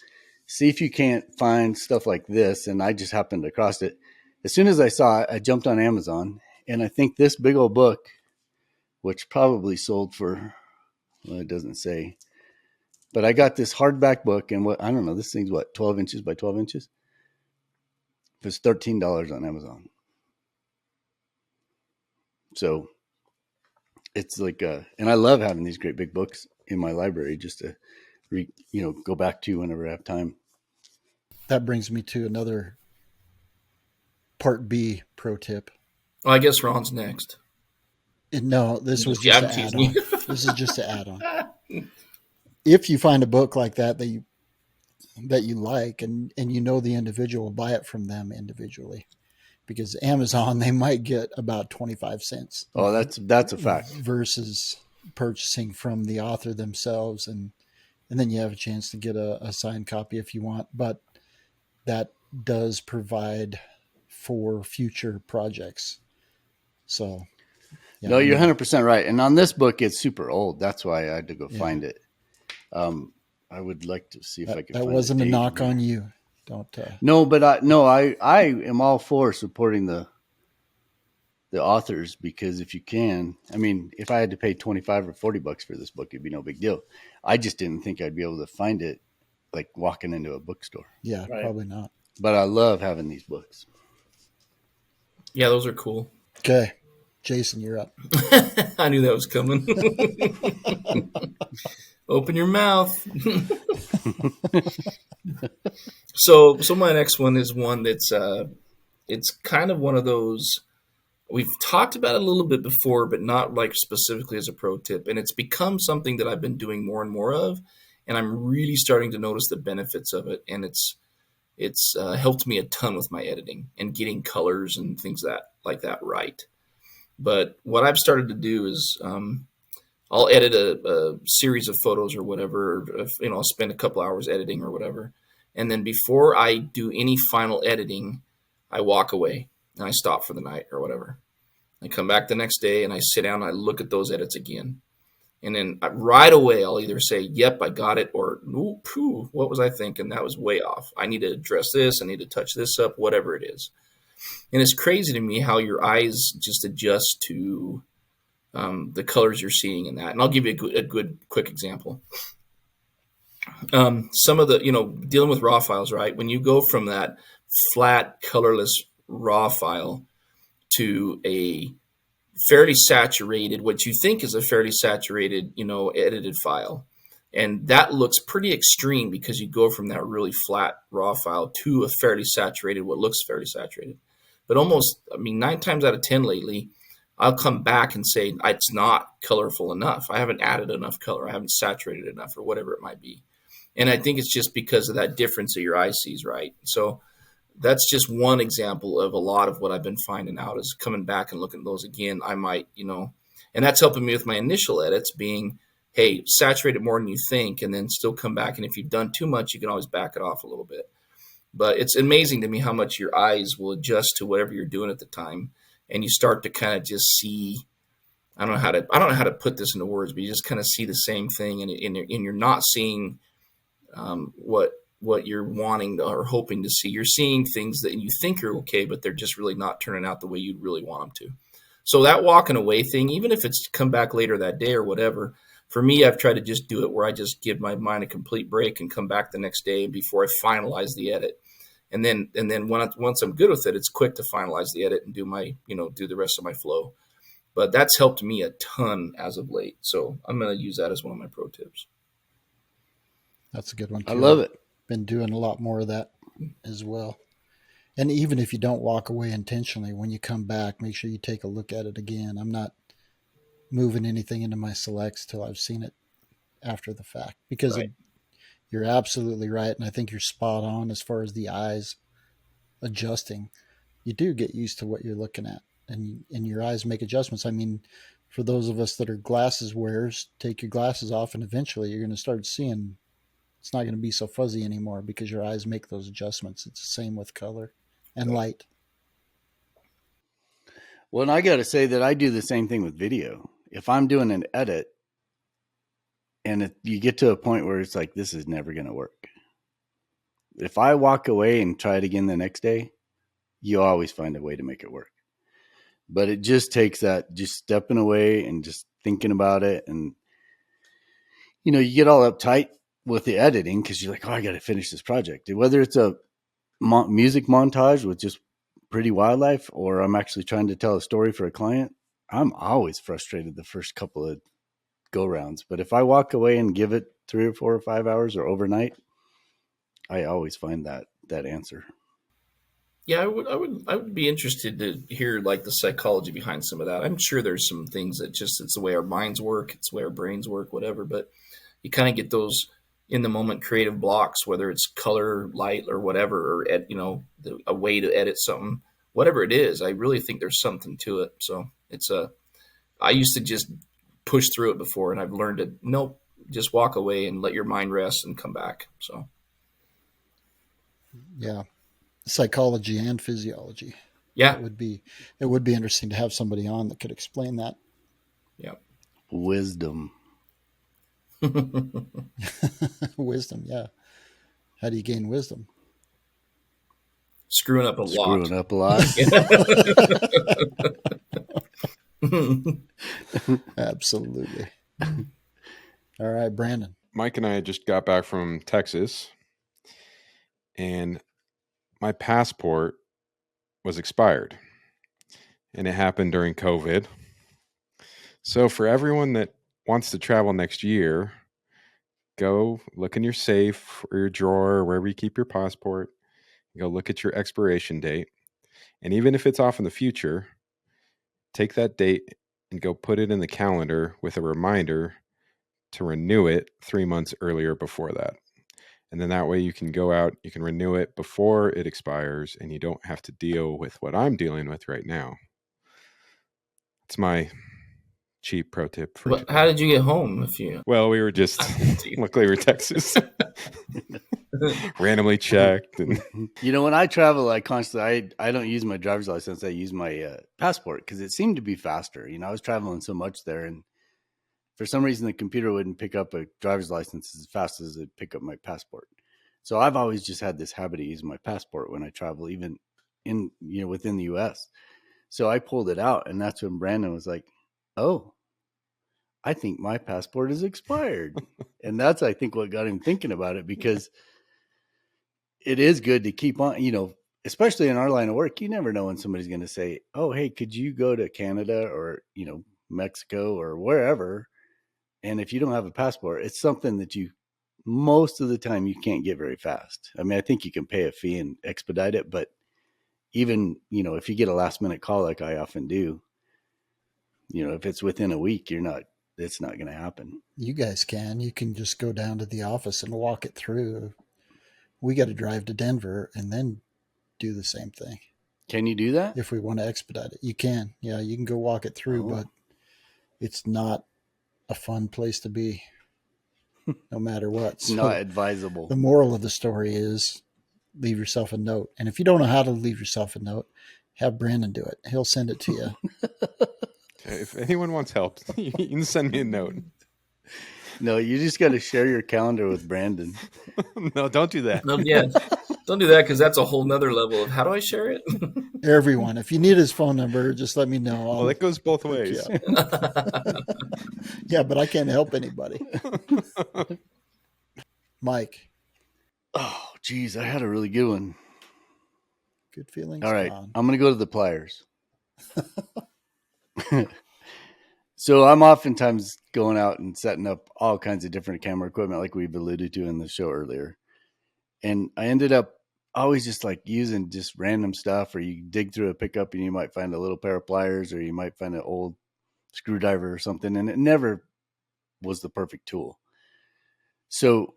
see if you can't find stuff like this. And I just happened across it. As soon as I saw it, I jumped on Amazon, and I think this big old book, which probably sold for, well, it doesn't say, but I got this hardback book, and I don't know, this thing's 12 inches by 12 inches. It was $13 on Amazon. So it's like, and I love having these great big books in my library just to go back to whenever I have time. That brings me to another part B pro tip. Well, I guess Ron's next. No, this was Yeah, just I'm an teasing add-on. you. This is just an add-on. If you find a book like that you like, and you know the individual, buy it from them individually, because Amazon, they might get about 25 cents. Oh, that's a fact. Versus purchasing from the author themselves, and then you have a chance to get a signed copy if you want. But that does provide for future projects. So yeah, no, you're 100% right. And on this book, it's super old. That's why I had to go find it. I would like to see if I could find it. That wasn't a knock on you. Don't. No, but I am all for supporting the authors, because if you can, I mean, if I had to pay $25 or $40 for this book, it'd be no big deal. I just didn't think I'd be able to find it like walking into a bookstore. Yeah, right. Probably not. But I love having these books. Yeah, those are cool. Okay. Jason, you're up. I knew that was coming. Open your mouth. So my next one is one that's it's kind of one of those, we've talked about it a little bit before, but not like specifically as a pro tip. And it's become something that I've been doing more and more of, and I'm really starting to notice the benefits of it. And it's helped me a ton with my editing and getting colors and things like that right. But what I've started to do is I'll edit a series of photos or whatever. I'll spend a couple hours editing or whatever. And then before I do any final editing, I walk away and I stop for the night or whatever. I come back the next day and I sit down and I look at those edits again. And then right away, I'll either say, yep, I got it, or, ooh, phew, what was I thinking? That was way off. I need to address this. I need to touch this up, whatever it is. And it's crazy to me how your eyes just adjust to the colors you're seeing in that. And I'll give you a good quick example. Some of the, dealing with raw files, right? When you go from that flat, colorless raw file to a fairly saturated, what you think is a fairly saturated, edited file. And that looks pretty extreme because you go from that really flat raw file to a fairly saturated, what looks fairly saturated. But 9 times out of 10 lately, I'll come back and say, it's not colorful enough. I haven't added enough color. I haven't saturated enough, or whatever it might be. And I think it's just because of that difference that your eye sees, right? So that's just one example of a lot of what I've been finding out, is coming back and looking at those again. I might, and that's helping me with my initial edits being, hey, saturate it more than you think, and then still come back. And if you've done too much, you can always back it off a little bit. But it's amazing to me how much your eyes will adjust to whatever you're doing at the time. And you start to kind of just see, I don't know how to put this into words, but you just kind of see the same thing, and you're not seeing what you're wanting or hoping to see. You're seeing things that you think are okay, but they're just really not turning out the way you'd really want them to. So that walking away thing, even if it's come back later that day or whatever, for me, I've tried to just do it where I just give my mind a complete break and come back the next day before I finalize the edit. And then once I'm good with it, it's quick to finalize the edit and do the rest of my flow. But that's helped me a ton as of late. So I'm going to use that as one of my pro tips. That's a good one too. I love it. Been doing a lot more of that as well. And even if you don't walk away intentionally, when you come back, make sure you take a look at it again. I'm not moving anything into my selects till I've seen it after the fact, because Right. you're absolutely right. And I think you're spot on as far as the eyes adjusting. You do get used to what you're looking at, and your eyes make adjustments. I mean, for those of us that are glasses wearers, take your glasses off and eventually you're going to start seeing it's not going to be so fuzzy anymore because your eyes make those adjustments. It's the same with color and light. Well, and I got to say that I do the same thing with video. If I'm doing an edit and you get to a point where it's like, this is never going to work. If I walk away and try it again the next day, you always find a way to make it work. But it just takes that just stepping away and just thinking about it. And, you know, you get all uptight with the editing because you're like, oh, I got to finish this project. Whether it's a music montage with just pretty wildlife, or I'm actually trying to tell a story for a client, I'm always frustrated the first couple of go rounds. But if I walk away and give it 3 or 4 or 5 hours or overnight, I always find that answer. Yeah, I would be interested to hear like the psychology behind some of that. I'm sure there's some things that just it's the way our minds work, it's the way our brains work, whatever. But you kind of get those in the moment creative blocks, whether it's color, light, or whatever, or a way to edit something, whatever it is. I really think there's something to it. So I used to just push through it before, and I've learned to nope, just walk away and let your mind rest and come back. So Yeah. Psychology and physiology. yeah, It would be interesting to have somebody on that could explain that. yeah. Wisdom. Wisdom, yeah. How do you gain wisdom? Screwing up a lot. Screwing up a lot. Absolutely. All right, Brandon. Mike and I just got back from Texas, and my passport was expired, and it happened during COVID. So for everyone that wants to travel next year, go look in your safe or your drawer or wherever you keep your passport. Go look at your expiration date. And even if it's off in the future, take that date and go put it in the calendar with a reminder to renew it 3 months earlier before that. And then that way you can go out, you can renew it before it expires, and you don't have to deal with what I'm dealing with right now. It's my cheap pro tip for But how did you get home? Well, we were just luckily we were Texas. Randomly checked. And You know, when I travel, I constantly I don't use my driver's license. I use my passport because it seemed to be faster. You know, I was traveling so much there, and for some reason the computer wouldn't pick up a driver's license as fast as it'd pick up my passport. So I've always just had this habit of using my passport when I travel, even in within the U.S. So I pulled it out, and that's when Brandon was like, "Oh, I think my passport is expired," and that's I think what got him thinking about it, because it is good to keep on, especially in our line of work. You never know when somebody's going to say, "Oh, hey, could you go to Canada or, Mexico or wherever?" And if you don't have a passport, it's something that most of the time you can't get very fast. I mean, I think you can pay a fee and expedite it, but even, if you get a last minute call, like I often do, if it's within a week, it's not going to happen. You guys can. You can just go down to the office and walk it through. We got to drive to Denver and then do the same thing. Can you do that? If we want to expedite it, you can. Yeah, you can go walk it through, but it's not a fun place to be, no matter what. It's not advisable. The moral of the story is leave yourself a note. And if you don't know how to leave yourself a note, have Brandon do it. He'll send it to you. if anyone wants help, you can send me a note. No, you just got to share your calendar with Brandon. No, don't do that. No, yeah, don't do that, because that's a whole nother level of how do I share it? Everyone, if you need his phone number, just let me know. Well, it goes both ways. Yeah, but I can't help anybody. Mike. Oh, geez, I had a really good one. Good feelings All right, gone. I'm going to go to the pliers. So I'm oftentimes going out and setting up all kinds of different camera equipment like we've alluded to in the show earlier. And I ended up always just like using just random stuff, or you dig through a pickup and you might find a little pair of pliers, or you might find an old screwdriver or something, and it never was the perfect tool. So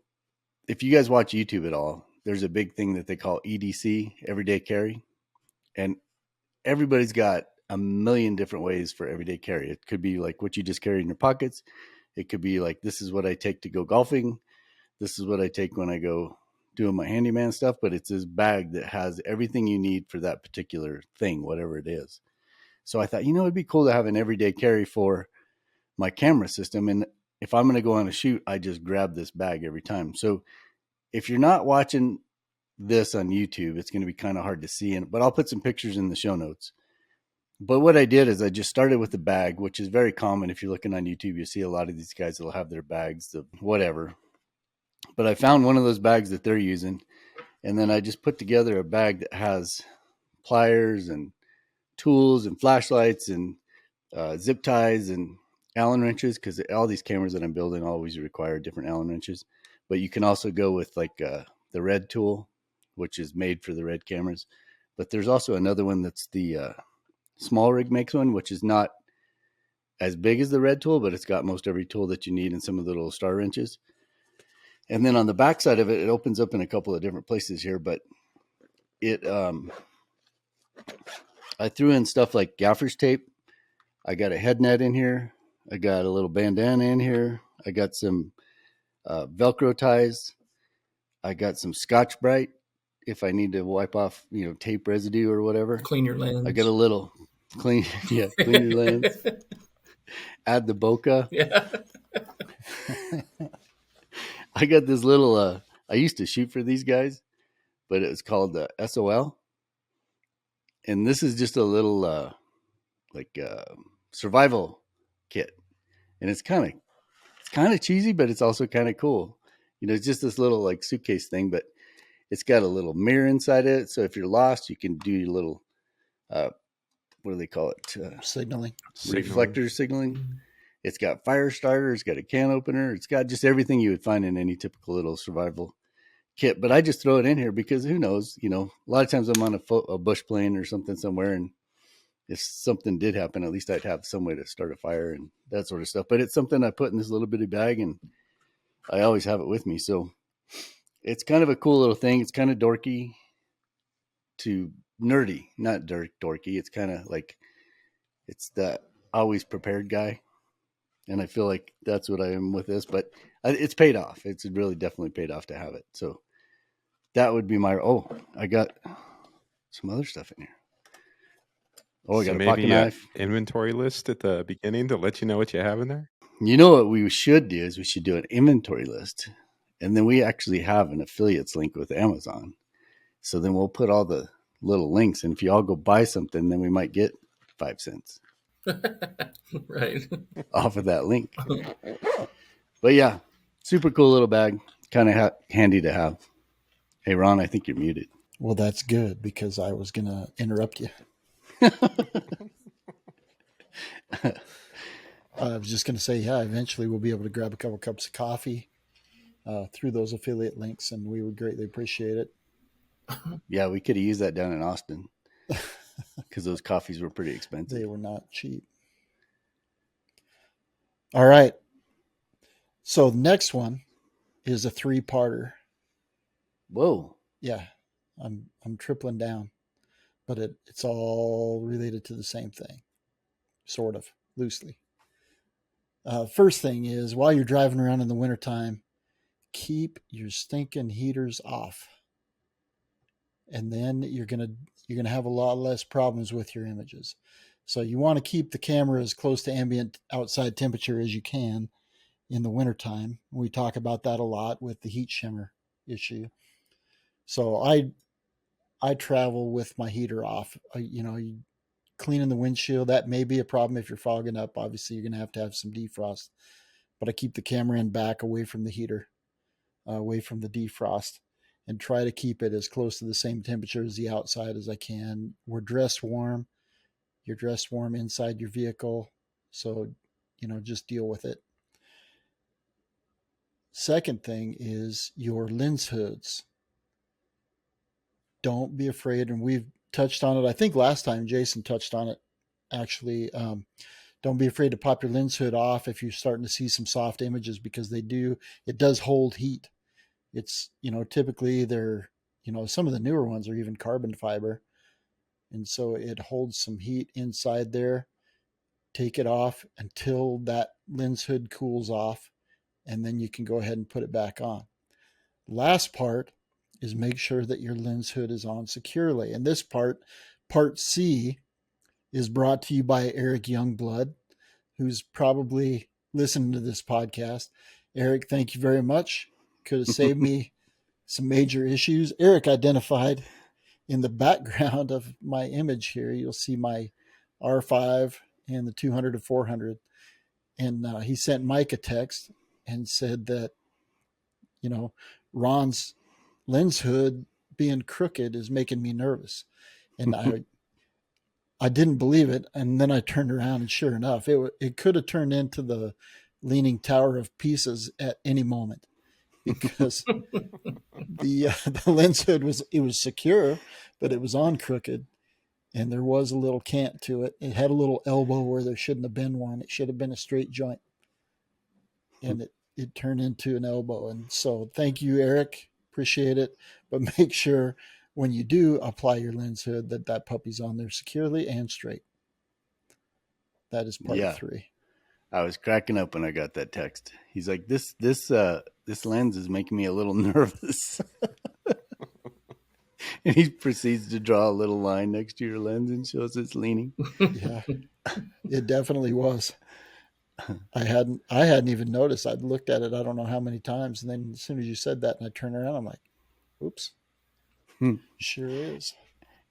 if you guys watch YouTube at all, there's a big thing that they call EDC, everyday carry. And everybody's got a million different ways for everyday carry. It could be like what you just carry in your pockets. It could be like, this is what I take to go golfing. This is what I take when I go doing my handyman stuff. But it's this bag that has everything you need for that particular thing, whatever it is. So I thought, it'd be cool to have an everyday carry for my camera system. And if I'm going to go on a shoot, I just grab this bag every time. So if you're not watching this on YouTube, it's going to be kind of hard to see, but I'll put some pictures in the show notes. But what I did is I just started with the bag, which is very common. If you're looking on YouTube, you see a lot of these guys that'll have their bags of whatever. But I found one of those bags that they're using, and then I just put together a bag that has pliers and tools and flashlights and zip ties and Allen wrenches, because all these cameras that I'm building always require different Allen wrenches. But you can also go with like the red tool, which is made for the red cameras. But there's also another one that's the Small Rig makes one, which is not as big as the red tool, but it's got most every tool that you need and some of the little star wrenches. And then on the back side of it, it opens up in a couple of different places here, but it I threw in stuff like gaffer's tape. I got a head net in here. I got a little bandana in here. I got some Velcro ties. I got some Scotch Brite if I need to wipe off, tape residue or whatever. Clean your lens. I got a little clean your lens. Add the bokeh. Yeah. I got this little, I used to shoot for these guys, but it was called the SOL. And this is just a little, survival kit. And it's kind of cheesy, but it's also kind of cool. It's just this little like suitcase thing, but it's got a little mirror inside it. So if you're lost, you can do your little, what do they call it? Signaling. Reflector signaling. It's got fire starter. It's got a can opener. It's got just everything you would find in any typical little survival kit. But I just throw it in here because who knows? A lot of times I'm on a bush plane or something somewhere, and if something did happen, at least I'd have some way to start a fire and that sort of stuff. But it's something I put in this little bitty bag, and I always have it with me. So it's kind of a cool little thing. It's kind of dorky to nerdy, not dorky. It's kind of like, it's the always prepared guy. And I feel like that's what I am with this, but it's paid off. It's really definitely paid off to have it. So that would be I got some other stuff in here. I got a pocket knife. Inventory list at the beginning to let you know what you have in there. What we should do is we should do an inventory list. And then we actually have an affiliates link with Amazon. So then we'll put all the little links. And if you all go buy something, then we might get 5 cents. Right. Off of that link. But yeah, super cool little bag. Kind of handy to have. Hey, Ron, I think you're muted. Well, that's good because I was going to interrupt you. I was just going to say, eventually we'll be able to grab a couple cups of coffee through those affiliate links, and we would greatly appreciate it. Yeah, we could have used that down in Austin because those coffees were pretty expensive. They were not cheap. All right. So the next one is a 3-parter. Whoa. Yeah, I'm tripling down, but it's all related to the same thing, sort of, loosely. First thing is, while you're driving around in the wintertime, keep your stinking heaters off. And then you're gonna have a lot less problems with your images. So you want to keep the camera as close to ambient outside temperature as you can in the wintertime. We talk about that a lot with the heat shimmer issue. So I travel with my heater off. You cleaning the windshield, that may be a problem if you're fogging up. Obviously, you're going to have some defrost. But I keep the camera end back away from the heater, away from the defrost. and try to keep it as close to the same temperature as the outside as I can. We're dressed warm. You're dressed warm inside your vehicle. So, just deal with it. Second thing is your lens hoods. Don't be afraid. And we've touched on it. I think last time Jason touched on it, actually. Don't be afraid to pop your lens hood off if you're starting to see some soft images, because it does hold heat. It's, typically some of the newer ones are even carbon fiber. And so it holds some heat inside there. Take it off until that lens hood cools off, and then you can go ahead and put it back on. Last part is make sure that your lens hood is on securely. And this part C, is brought to you by Eric Youngblood, who's probably listening to this podcast. Eric, thank you very much. Could have saved me some major issues. Eric identified in the background of my image here, you'll see my R5 and the 200 to 400. And he sent Mike a text and said that, Ron's lens hood being crooked is making me nervous. And I didn't believe it. And then I turned around, and sure enough, it could have turned into the Leaning Tower of Pieces at any moment, because the lens hood was secure, but it was on crooked, and there was a little cant to it. It had a little elbow where there shouldn't have been one. It should have been a straight joint, and it turned into an elbow. And so thank you, Eric. Appreciate it. But make sure when you do apply your lens hood that puppy's on there securely and straight. That is part 3. I was cracking up when I got that text. He's like, this lens is making me a little nervous. And he proceeds to draw a little line next to your lens and shows it's leaning. Yeah, it definitely was. I hadn't even noticed. I'd looked at it I don't know how many times, and then as soon as you said that and I turned around, I'm like, oops. Sure is.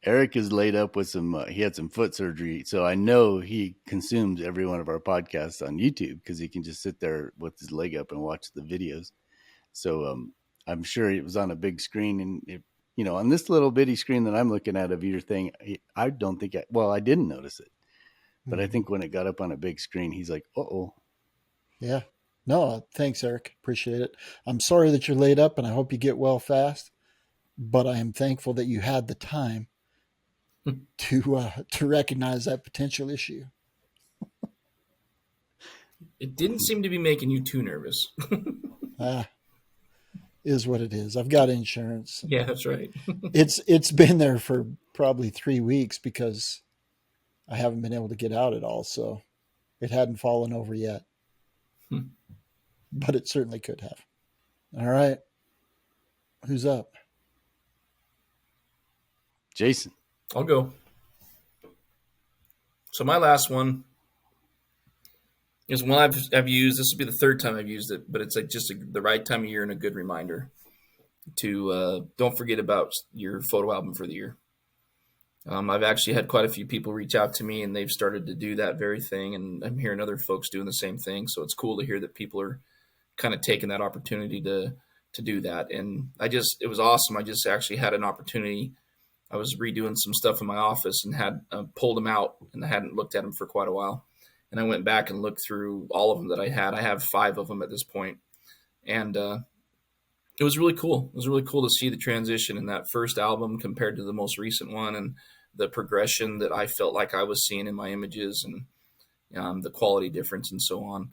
Eric is laid up with he had some foot surgery, so I know he consumes every one of our podcasts on YouTube because he can just sit there with his leg up and watch the videos. So I'm sure it was on a big screen, and on this little bitty screen that I'm looking at of your thing, I don't think I didn't notice it. But I think when it got up on a big screen, he's like, uh-oh. Yeah. No, thanks, Eric. Appreciate it. I'm sorry that you're laid up, and I hope you get well fast. But I am thankful that you had the time to recognize that potential issue. It didn't seem to be making you too nervous. Is what it is. I've got insurance. Yeah, that's right. It's been there for probably 3 weeks because I haven't been able to get out at all. So it hadn't fallen over yet, but it certainly could have. All right. Who's up? Jason. I'll go. So my last one is one I've used. This will be the third time I've used it, but it's like just the right time of year and a good reminder to don't forget about your photo album for the year. I've actually had quite a few people reach out to me, and they've started to do that very thing, and I'm hearing other folks doing the same thing. So it's cool to hear that people are kind of taking that opportunity to do that. And it was awesome. I just actually had an opportunity. I was redoing some stuff in my office and had pulled them out, and I hadn't looked at them for quite a while. And I went back and looked through all of them that I had. I have 5 of them at this point. And it was really cool. It was really cool to see the transition in that first album compared to the most recent one, and the progression that I felt like I was seeing in my images, and the quality difference and so on.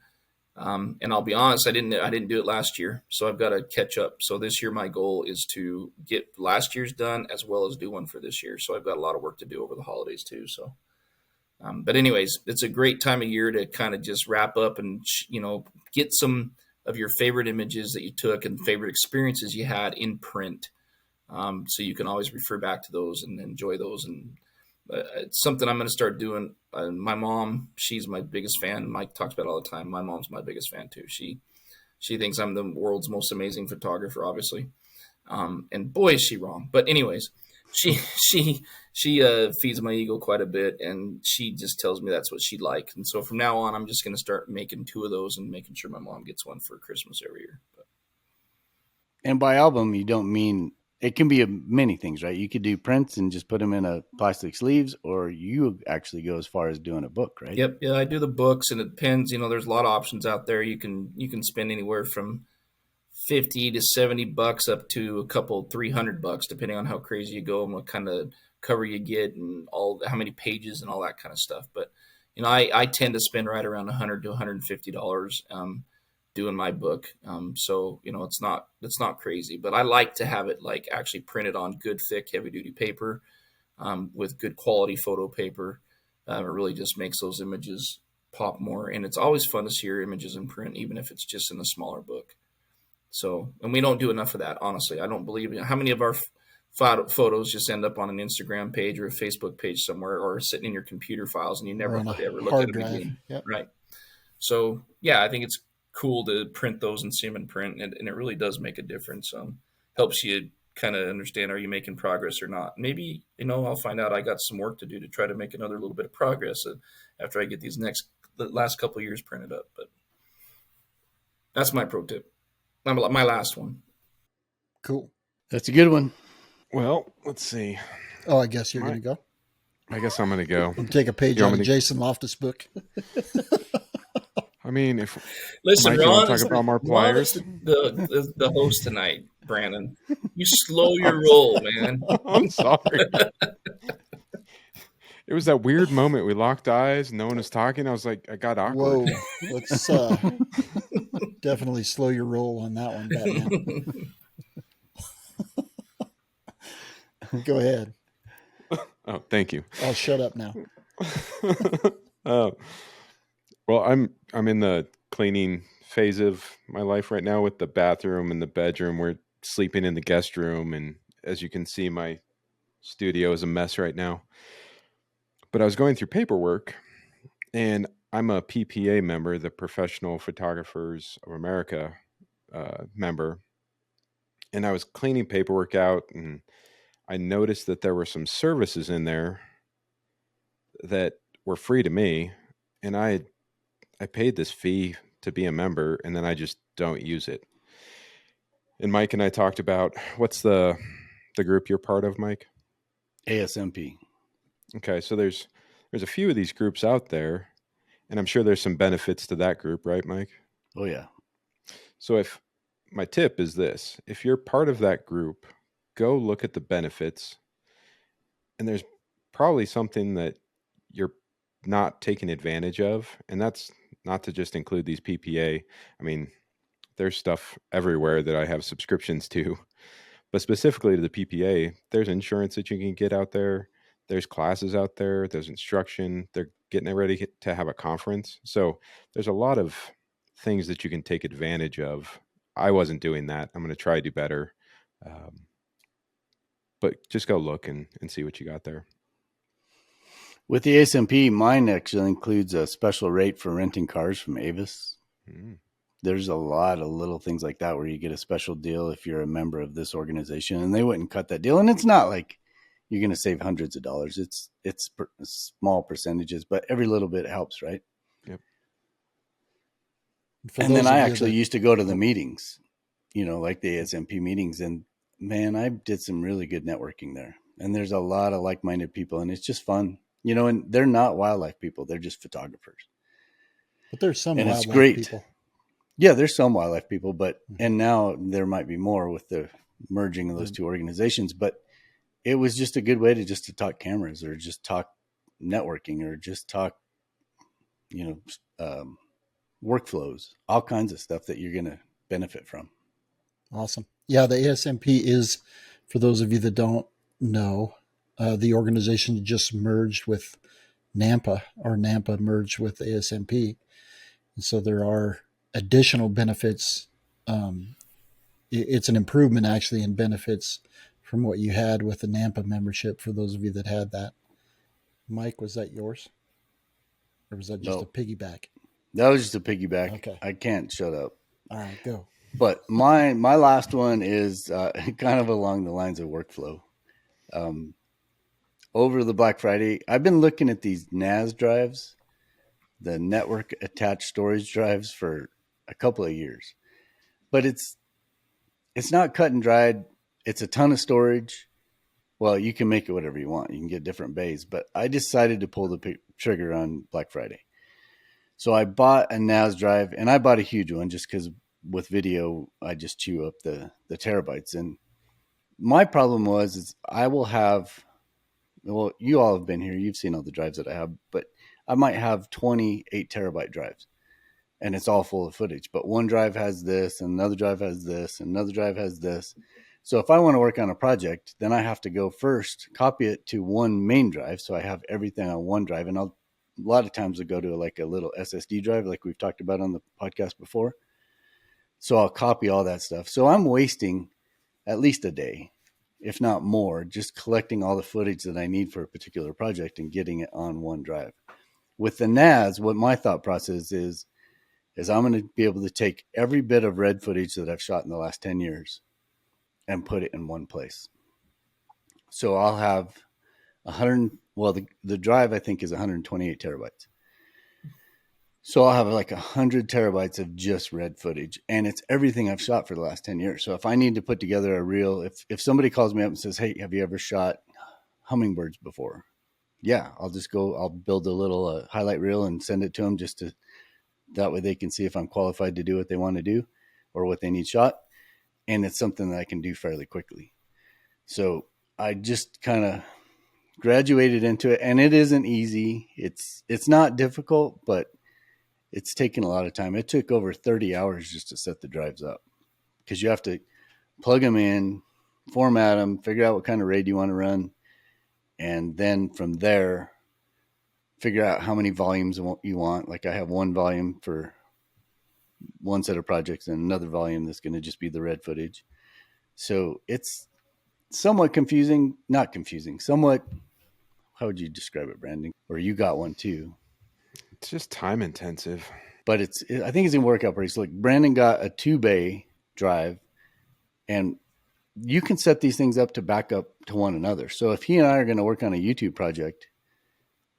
And I'll be honest, I didn't do it last year, so I've got to catch up. So this year, my goal is to get last year's done as well as do one for this year. So I've got a lot of work to do over the holidays too. So, but anyways, it's a great time of year to kind of just wrap up and, get some of your favorite images that you took and favorite experiences you had in print. So you can always refer back to those and enjoy those. And it's something I'm going to start doing. My mom, she's my biggest fan. Mike talks about it all the time. My mom's my biggest fan too. She thinks I'm the world's most amazing photographer, obviously. And boy, is she wrong. But anyways, she feeds my ego quite a bit, and she just tells me that's what she'd like. And so from now on, I'm just going to start making 2 of those and making sure my mom gets one for Christmas every year. And by album, you don't mean it can be many things, right? You could do prints and just put them in a plastic sleeves, or you actually go as far as doing a book, right? Yep, yeah, I do the books, and it depends. There's a lot of options out there. You can spend anywhere from 50 to 70 bucks up to a couple $300, depending on how crazy you go and what kind of cover you get and all how many pages and all that kind of stuff. But I tend to spend right around $100 to $150 doing my book. So it's not crazy, but I like to have it like actually printed on good thick heavy duty paper with good quality photo paper. It really just makes those images pop more, and it's always fun to see your images in print, even if it's just in a smaller book. So, and we don't do enough of that, honestly. I don't believe how many of our photos just end up on an Instagram page or a Facebook page somewhere, or sitting in your computer files, and you never hardly ever look at them again. Yep. Right. So, yeah, I think it's cool to print those and see them in print, and it really does make a difference. Helps you kind of understand, are you making progress or not? Maybe, I'll find out I got some work to do to try to make another little bit of progress after I get the last couple of years printed up. But that's my pro tip. My last one. Cool. That's a good one. Well, let's see. Oh, I guess you're going to go. I guess I'm going to go. Take a page out of Jason Loftus' book. I mean, if listen, Mike, Ron, talk about more pliers. The host tonight, Brandon. You slow your roll, man. I'm sorry. It was that weird moment. We locked eyes. No one was talking. I was like, I got awkward. Whoa, let's definitely slow your roll on that one, Batman. Go ahead. Oh, thank you. I'll shut up now. Well, I'm in the cleaning phase of my life right now with the bathroom and the bedroom. We're sleeping in the guest room, and as you can see, my studio is a mess right now. But I was going through paperwork, and I'm a PPA member, the Professional Photographers of America member, and I was cleaning paperwork out, and I noticed that there were some services in there that were free to me, and I paid this fee to be a member, and then I just don't use it. And Mike and I talked about, what's the group you're part of, Mike? ASMP. Okay, so there's a few of these groups out there, and I'm sure there's some benefits to that group, right, Mike? Oh, yeah. So if my tip is this, if you're part of that group, go look at the benefits, and there's probably something that you're not taking advantage of, and that's not to just include these PPA. I mean, there's stuff everywhere that I have subscriptions to, but specifically to the PPA, there's insurance that you can get out there. There's classes out there. There's instruction. They're getting ready to have a conference. So there's a lot of things that you can take advantage of. I wasn't doing that. I'm going to try to do better. But just go look and see what you got there. With the ASMP, mine actually includes a special rate for renting cars from Avis. There's a lot of little things like that where you get a special deal if you're a member of this organization, and they wouldn't cut that deal. And it's not like you're going to save hundreds of dollars. It's small percentages, but every little bit helps, right? Yep. And then I actually used to go to the meetings, like the ASMP meetings, and man, I did some really good networking there. And there's a lot of like-minded people, and it's just fun, and they're not wildlife people. They're just photographers. But there's some and wildlife it's great. people. Yeah, there's some wildlife people, and now there might be more with the merging of those two organizations, but it was just a good way to talk cameras, or just talk networking, or just talk, workflows, all kinds of stuff that you're going to benefit from. Awesome. Yeah, the ASMP is, for those of you that don't know, the organization just merged with NAMPA, or NAMPA merged with ASMP. And so there are additional benefits. It's an improvement actually in benefits from what you had with the NAMPA membership, for those of you that had that. Mike, was that yours? Or was that just a piggyback? That was just a piggyback. Okay. I can't shut up. All right, go. But my last one is kind of along the lines of workflow. Over the Black Friday, I've been looking at these NAS drives, the network attached storage drives, for a couple of years. But it's not cut and dried It's a ton of storage. Well, you can make it whatever you want. You can get different bays, but I decided to pull the trigger on Black Friday. So I bought a NAS drive, and I bought a huge one just because with video, I just chew up the terabytes. And my problem is I will have, well, you all have been here. You've seen all the drives that I have, but I might have 28 terabyte drives, and it's all full of footage. But one drive has this, and another drive has this, and another drive has this. So if I want to work on a project, then I have to go first, copy it to one main drive, so I have everything on one drive. And a lot of times I go to like a little SSD drive, like we've talked about on the podcast before. So I'll copy all that stuff. So I'm wasting at least a day, if not more, just collecting all the footage that I need for a particular project and getting it on one drive. With the NAS, what my thought process is I'm going to be able to take every bit of red footage that I've shot in the last 10 years and put it in one place. So I'll have 100, well, the drive I think is 128 terabytes. So I'll have like 100 terabytes of just red footage, and it's everything I've shot for the last 10 years. So if I need to put together a reel, if somebody calls me up and says, hey, have you ever shot hummingbirds before? Yeah, I'll build a little highlight reel and send it to them just to, that way they can see if I'm qualified to do what they want to do or what they need shot. And it's something that I can do fairly quickly. So I just kind of graduated into it, and it isn't easy. It's not difficult, but it's taken a lot of time. It took over 30 hours just to set the drives up because you have to plug them in, format them, figure out what kind of RAID you want to run, and then from there, figure out how many volumes you want. Like I have one volume for one set of projects and another volume that's going to just be the red footage. So it's somewhat confusing, not confusing, somewhat, how would you describe it, Brandon? Or you got one too. It's just time intensive. But I think it's going to work out pretty. So like Brandon got a 2-bay drive, and you can set these things up to back up to one another. So if he and I are going to work on a YouTube project,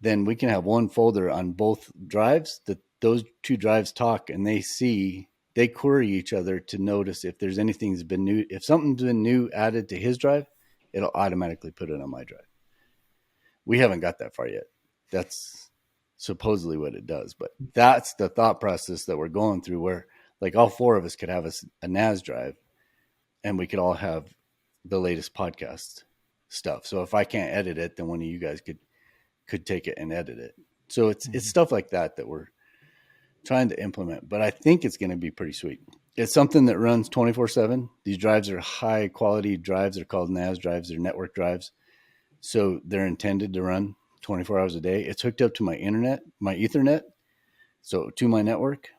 then we can have one folder on both drives that those two drives talk, and they query each other to notice if there's anything that's been new. If something's been new added to his drive, it'll automatically put it on my drive. We haven't got that far yet. That's supposedly what it does, but that's the thought process that we're going through, where like all four of us could have a NAS drive, and we could all have the latest podcast stuff. So if I can't edit it, then one of you guys could take it and edit it. So it's stuff like that we're trying to implement, but I think it's going to be pretty sweet. It's something that runs 24/7. These drives are high quality drives. They're called NAS drives. They're network drives. So they're intended to run 24 hours a day. It's hooked up to my internet, my Ethernet, so to my network,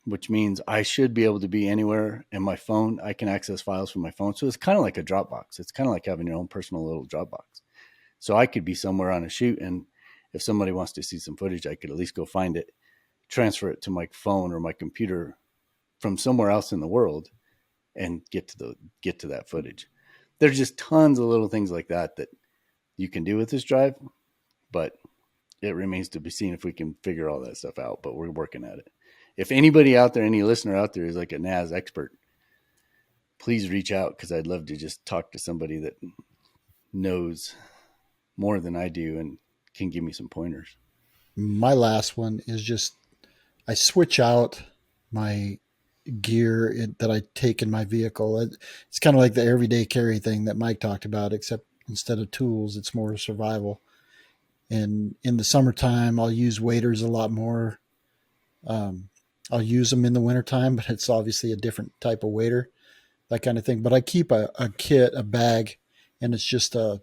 which means I should be able to be anywhere. And my phone, I can access files from my phone. So it's kind of like a Dropbox. It's kind of like having your own personal little Dropbox. So I could be somewhere on a shoot, and if somebody wants to see some footage, I could at least go find it, transfer it to my phone or my computer from somewhere else in the world, and get to that footage. There's just tons of little things like that you can do with this drive, but it remains to be seen if we can figure all that stuff out, but we're working at it. If anybody out there, any listener out there is like a NAS expert, please reach out, because I'd love to just talk to somebody that knows more than I do and can give me some pointers. My last one is just I switch out my gear that I take in my vehicle. It's kind of like the everyday carry thing that Mike talked about, except instead of tools, it's more survival. And in the summertime, I'll use waders a lot more. I'll use them in the wintertime, but it's obviously a different type of wader, that kind of thing. But I keep a kit, a bag, and it's just a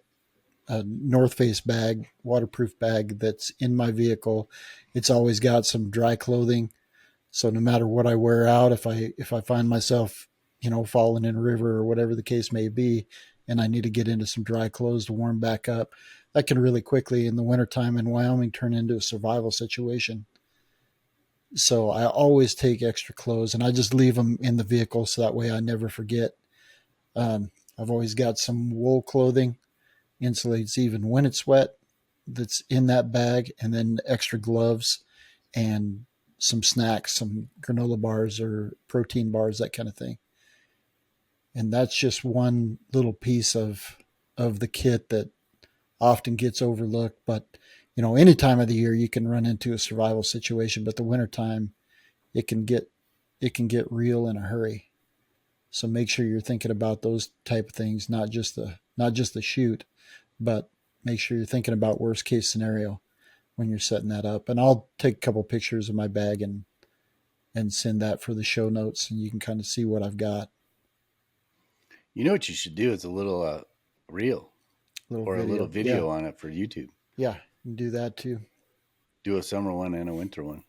North Face bag, waterproof bag that's in my vehicle. It's always got some dry clothing. So no matter what I wear out, if I find myself, falling in a river or whatever the case may be, and I need to get into some dry clothes to warm back up, that can really quickly in the wintertime in Wyoming turn into a survival situation. So I always take extra clothes, and I just leave them in the vehicle so that way I never forget. I've always got some wool clothing, insulates even when it's wet, that's in that bag, and then extra gloves and some snacks, some granola bars or protein bars, that kind of thing. And that's just one little piece of the kit that often gets overlooked. But any time of the year you can run into a survival situation, but the wintertime it can get real in a hurry. So make sure you're thinking about those type of things, not just the shoot, but make sure you're thinking about worst case scenario when you're setting that up. And I'll take a couple pictures of my bag and send that for the show notes, and you can kind of see what I've got. You know what you should do is a little reel or a little video on it for YouTube. Yeah, you can do that too. Do a summer one and a winter one.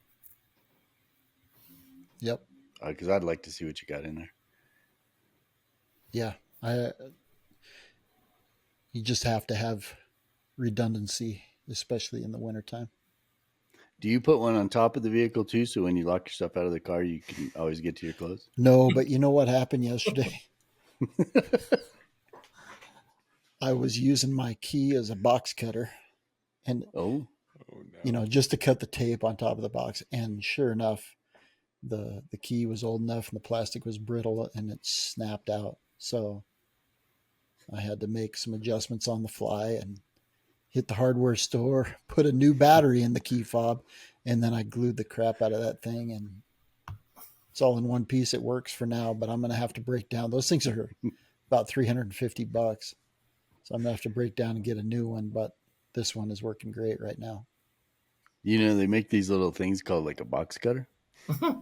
Yep. Because I'd like to see what you got in there. Yeah, you just have to have redundancy, especially in the wintertime. Do you put one on top of the vehicle too, so when you lock your stuff out of the car, you can always get to your clothes? No, but you know what happened yesterday? I was using my key as a box cutter, and no. Just to cut the tape on top of the box. And sure enough, the key was old enough and the plastic was brittle and it snapped out. So I had to make some adjustments on the fly and hit the hardware store, put a new battery in the key fob, and then I glued the crap out of that thing, and it's all in one piece. It works for now, but I'm going to have to break down. Those things are about $350. So I'm going to have to break down and get a new one, but this one is working great right now. They make these little things called like a box cutter.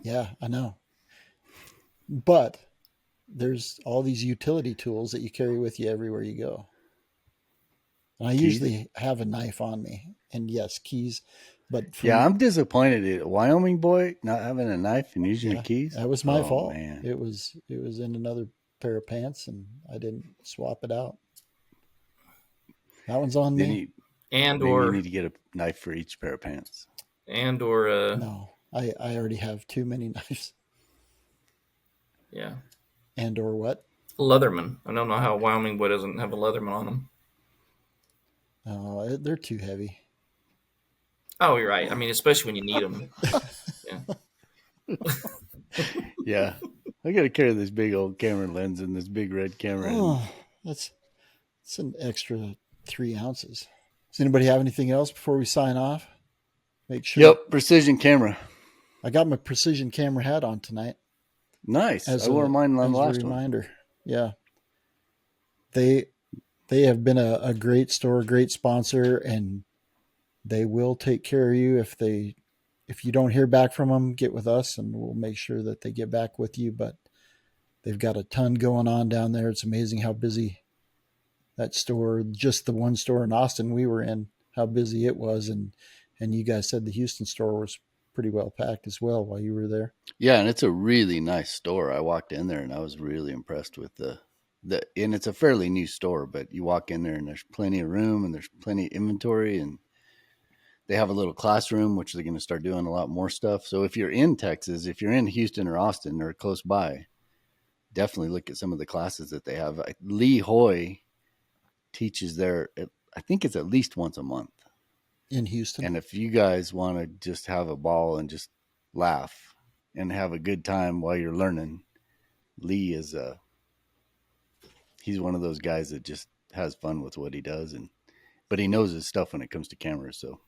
Yeah, I know. But there's all these utility tools that you carry with you everywhere you go. And I usually have a knife on me, and yes, keys. But I'm disappointed at Wyoming boy not having a knife and using the keys. That was my fault. Man. It was in another pair of pants, and I didn't swap it out. That one's on me. You need to get a knife for each pair of pants. No, I already have too many knives. Yeah. And or what? Leatherman. I don't know how Wyoming boy doesn't have a Leatherman on him. Oh, they're too heavy. Oh, you're right. I mean, especially when you need them. Yeah. Yeah. I got to carry this big old camera lens and this big red camera. Oh, that's an extra 3 ounces. Does anybody have anything else before we sign off? Make sure. Yep, precision camera. I got my precision camera hat on tonight. Nice. I wore mine on the last reminder. One. Yeah. They have been a great store, great sponsor, and they will take care of you. If you don't hear back from them, get with us and we'll make sure that they get back with you. But they've got a ton going on down there. It's amazing how busy that store, just the one store in Austin we were in, how busy it was. And you guys said the Houston store was pretty well packed as well while you were there. Yeah, and it's a really nice store. I walked in there and I was really impressed with and it's a fairly new store, but you walk in there and there's plenty of room and there's plenty of inventory, and they have a little classroom, which they're going to start doing a lot more stuff. So if you're in Texas, if you're in Houston or Austin or close by, definitely look at some of the classes that they have. Lee Hoy teaches there, I think it's at least once a month. In Houston. And if you guys want to just have a ball and just laugh and have a good time while you're learning, Lee is he's one of those guys that just has fun with what he does, but he knows his stuff when it comes to cameras. So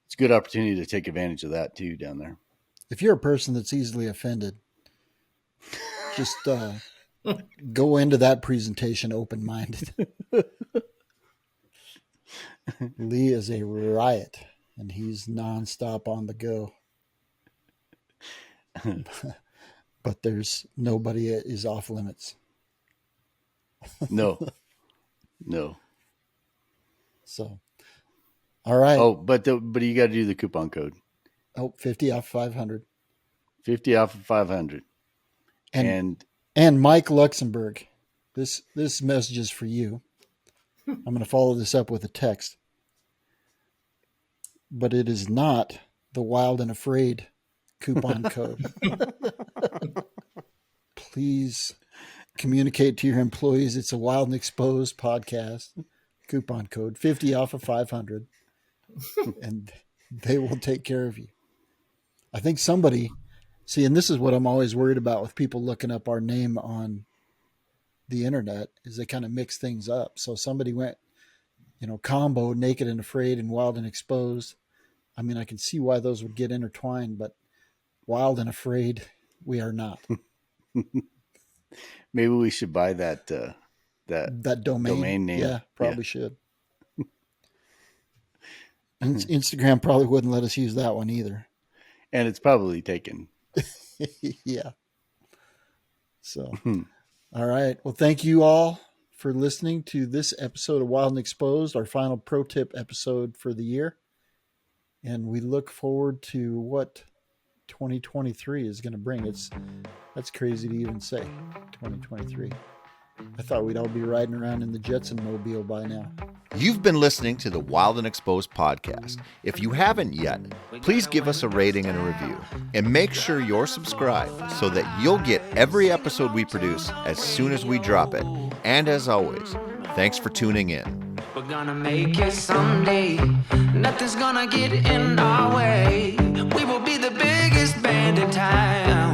it's a good opportunity to take advantage of that too down there. If you're a person that's easily offended, just go into that presentation open-minded. Lee is a riot, and he's nonstop on the go. But there's nobody is off limits. No. So, all right. Oh, but you got to do the coupon code. Oh, 50 off 500. 50 off of 500. And Mike Luxembourg, this message is for you. I'm going to follow this up with a text. But it is not the Wild and Afraid coupon code. Please communicate to your employees it's a Wild and Exposed podcast. Coupon code 50 off of 500. And they will take care of you. I think somebody, and this is what I'm always worried about with people looking up our name on the internet is they kind of mix things up. So somebody went, combo Naked and Afraid and Wild and Exposed. I mean, I can see why those would get intertwined, but Wild and Afraid, we are not. Maybe we should buy that domain name. Yeah, probably should. And Instagram probably wouldn't let us use that one either. And it's probably taken. Yeah. So, all right. Well, thank you all for listening to this episode of Wild and Exposed, our final pro tip episode for the year. And we look forward to what 2023 is going to bring. That's crazy to even say, 2023. I thought we'd all be riding around in the Jetson mobile by now. You've been listening to the Wild and Exposed podcast. If you haven't yet, please give us a rating and a review. And make sure you're subscribed so that you'll get every episode we produce as soon as we drop it. And as always, thanks for tuning in. We're gonna make it someday. Nothing's gonna get in our way. We will be the biggest band in town.